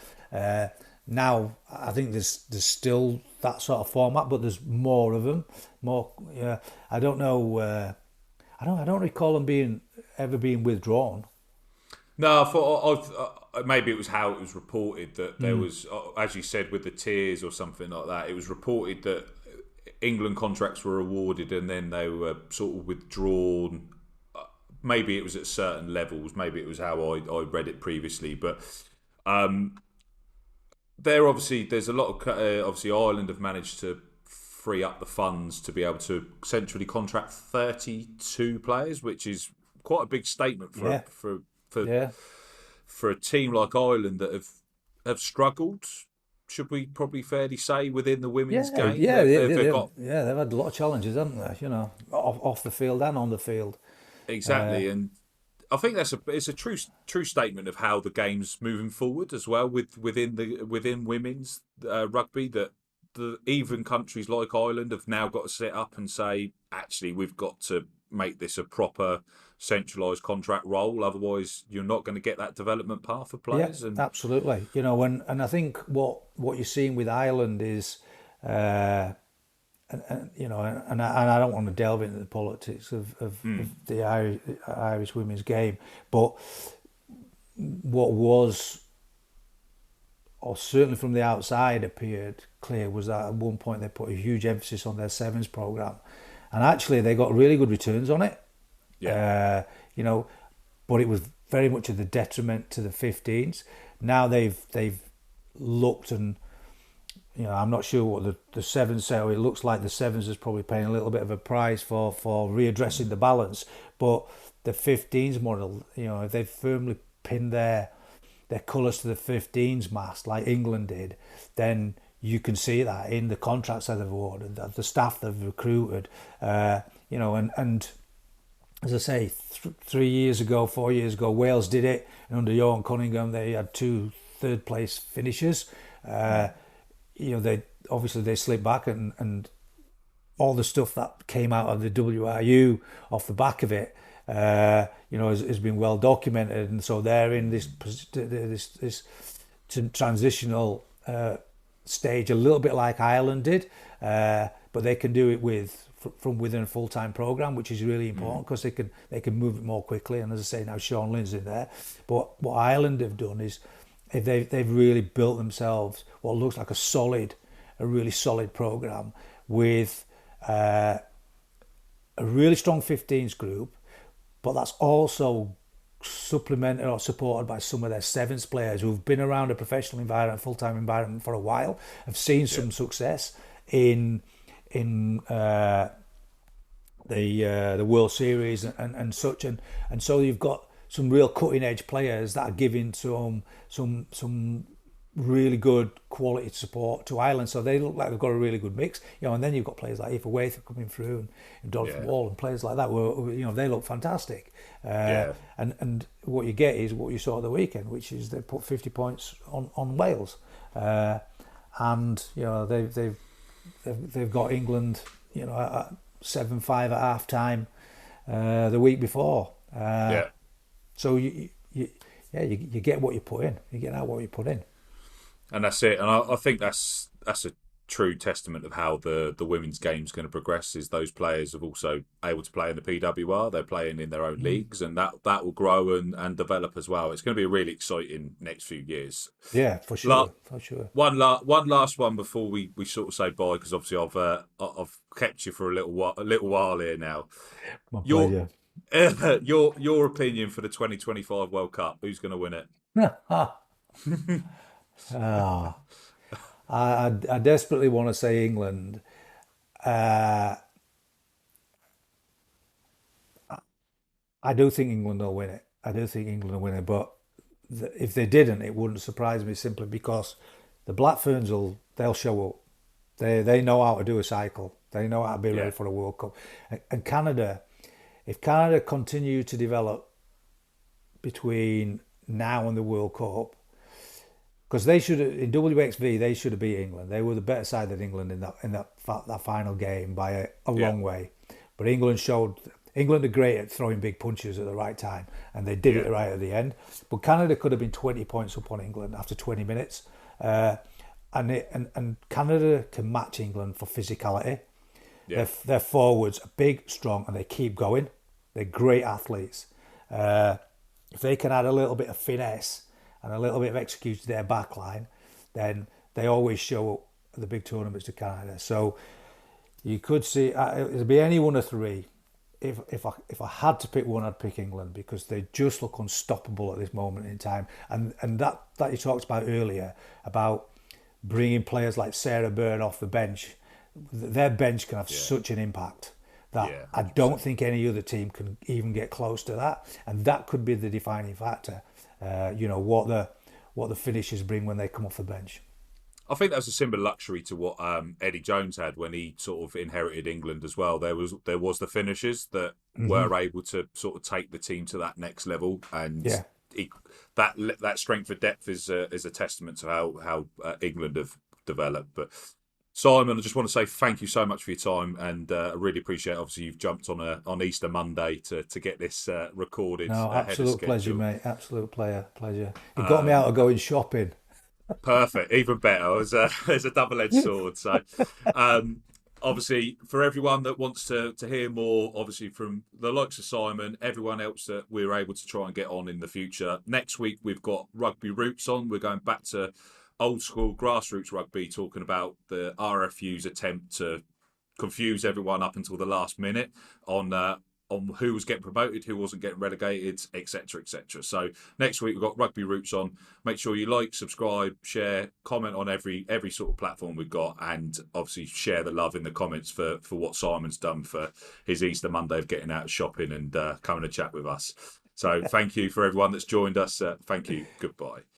Now I think there's still that sort of format, but there's more of them. I don't know I don't recall them ever being withdrawn. No, I thought maybe it was how it was reported that there was, as you said, with the tiers or something like that. It was reported that England contracts were awarded and then they were sort of withdrawn. Maybe it was at certain levels. Maybe it was how I read it previously. But there's a lot of obviously Ireland have managed to free up the funds to be able to centrally contract 32 players, which is quite a big statement Yeah. for a team like Ireland that have struggled. Should we probably fairly say within the women's game? They've had a lot of challenges, haven't they? You know, off the field and on the field. Exactly, and I think it's a true statement of how the game's moving forward as well within women's rugby, that even countries like Ireland have now got to sit up and say, actually, we've got to make this a proper centralised contract role. Otherwise, you're not going to get that development path for players. Yeah, absolutely. You know, and I think what you're seeing with Ireland is, you know, and I don't want to delve into the politics of the Irish women's game, but what was, or certainly from the outside appeared clear, was that at one point they put a huge emphasis on their sevens program, and actually they got really good returns on it. Yeah. You know, but it was very much at the detriment to the 15s. Now they've looked, and you know, I'm not sure what the sevens say. It looks like the sevens is probably paying a little bit of a price for readdressing the balance, but the 15s model, you know, if they've firmly pinned their colours to the 15s mast like England did, then you can see that in the contracts that they've awarded, the staff they've recruited, you know, and as I say, 4 years ago, Wales did it, and under Johan Cunningham they had 2 third-place finishers. You know, they slipped back, and all the stuff that came out of the WRU off the back of it, you know, has been well documented, and so they're in this transitional stage, a little bit like Ireland did, but they can do it from within a full-time program, which is really important because they can move it more quickly. And as I say, now Sean Lynn's in there. But what Ireland have done is they've really built themselves what looks like a really solid program with a really strong 15s group, but that's also supplemented or supported by some of their sevens players who've been around a professional environment, full-time environment for a while, have seen some success in the World Series and such, and so you've got some real cutting edge players that are giving some really good quality support to Ireland. So they look like they've got a really good mix, you know. And then you've got players like Aoife Waithe coming through, and Dolphin Wall, and players like that where, you know, they look fantastic. And what you get is what you saw at the weekend, which is they put 50 points on Wales, and you know they've got England, you know, at 7-5 at half time the week before. So you get what you put in. You get out what you put in. And that's it. And I think that's a true testament of how the women's game's going to progress. Is those players are also able to play in the PWR. They're playing in their own leagues, and that will grow and develop as well. It's going to be a really exciting next few years. Yeah, for sure. One last one before we sort of say bye, because obviously I've kept you for a little while here now. My pleasure. Your opinion for the 2025 World Cup? Who's going to win it? I desperately want to say England. I do think England will win it. But if they didn't, it wouldn't surprise me, simply because the Black Ferns they'll show up. They know how to do a cycle. They know how to be ready for a World Cup. And Canada, if Canada continue to develop between now and the World Cup, because they should in WXV they should have beat England. They were the better side than England in that final game by a long way. But England are great at throwing big punches at the right time, and they did it right at the end. But Canada could have been 20 points up on England after 20 minutes, and Canada can match England for physicality. Their forwards are big, strong, and they keep going. They're great athletes. If they can add a little bit of finesse and a little bit of execution to their backline, then they always show up at the big tournaments to Canada. So you could see it'd be any one of three. If I had to pick one, I'd pick England because they just look unstoppable at this moment in time. And that you talked about earlier about bringing players like Sarah Byrne off the bench, their bench can have such an impact that I don't think any other team can even get close to that. And that could be the defining factor. What the finishers bring when they come off the bench. I think that was a similar luxury to what Eddie Jones had when he sort of inherited England as well. There was the finishers that were able to sort of take the team to that next level, and that strength of depth is a testament to how England have developed. But Simon, I just want to say thank you so much for your time, and I really appreciate. Obviously, you've jumped on Easter Monday to get this recorded. No, absolute pleasure, mate. Absolute pleasure. You got me out of going shopping. Perfect, even better. There's a double-edged sword. So, obviously, for everyone that wants to hear more, obviously from the likes of Simon, everyone else that we're able to try and get on in the future. Next week we've got Rugby Roots on. We're going back to old school grassroots rugby, talking about the RFU's attempt to confuse everyone up until the last minute on who was getting promoted, who wasn't getting relegated, etc., etc. So next week we've got Rugby Roots on. Make sure you like, subscribe, share, comment on every sort of platform we've got, and obviously share the love in the comments for what Simon's done for his Easter Monday of getting out shopping and coming to chat with us. So thank you for everyone that's joined us. Thank you. Goodbye.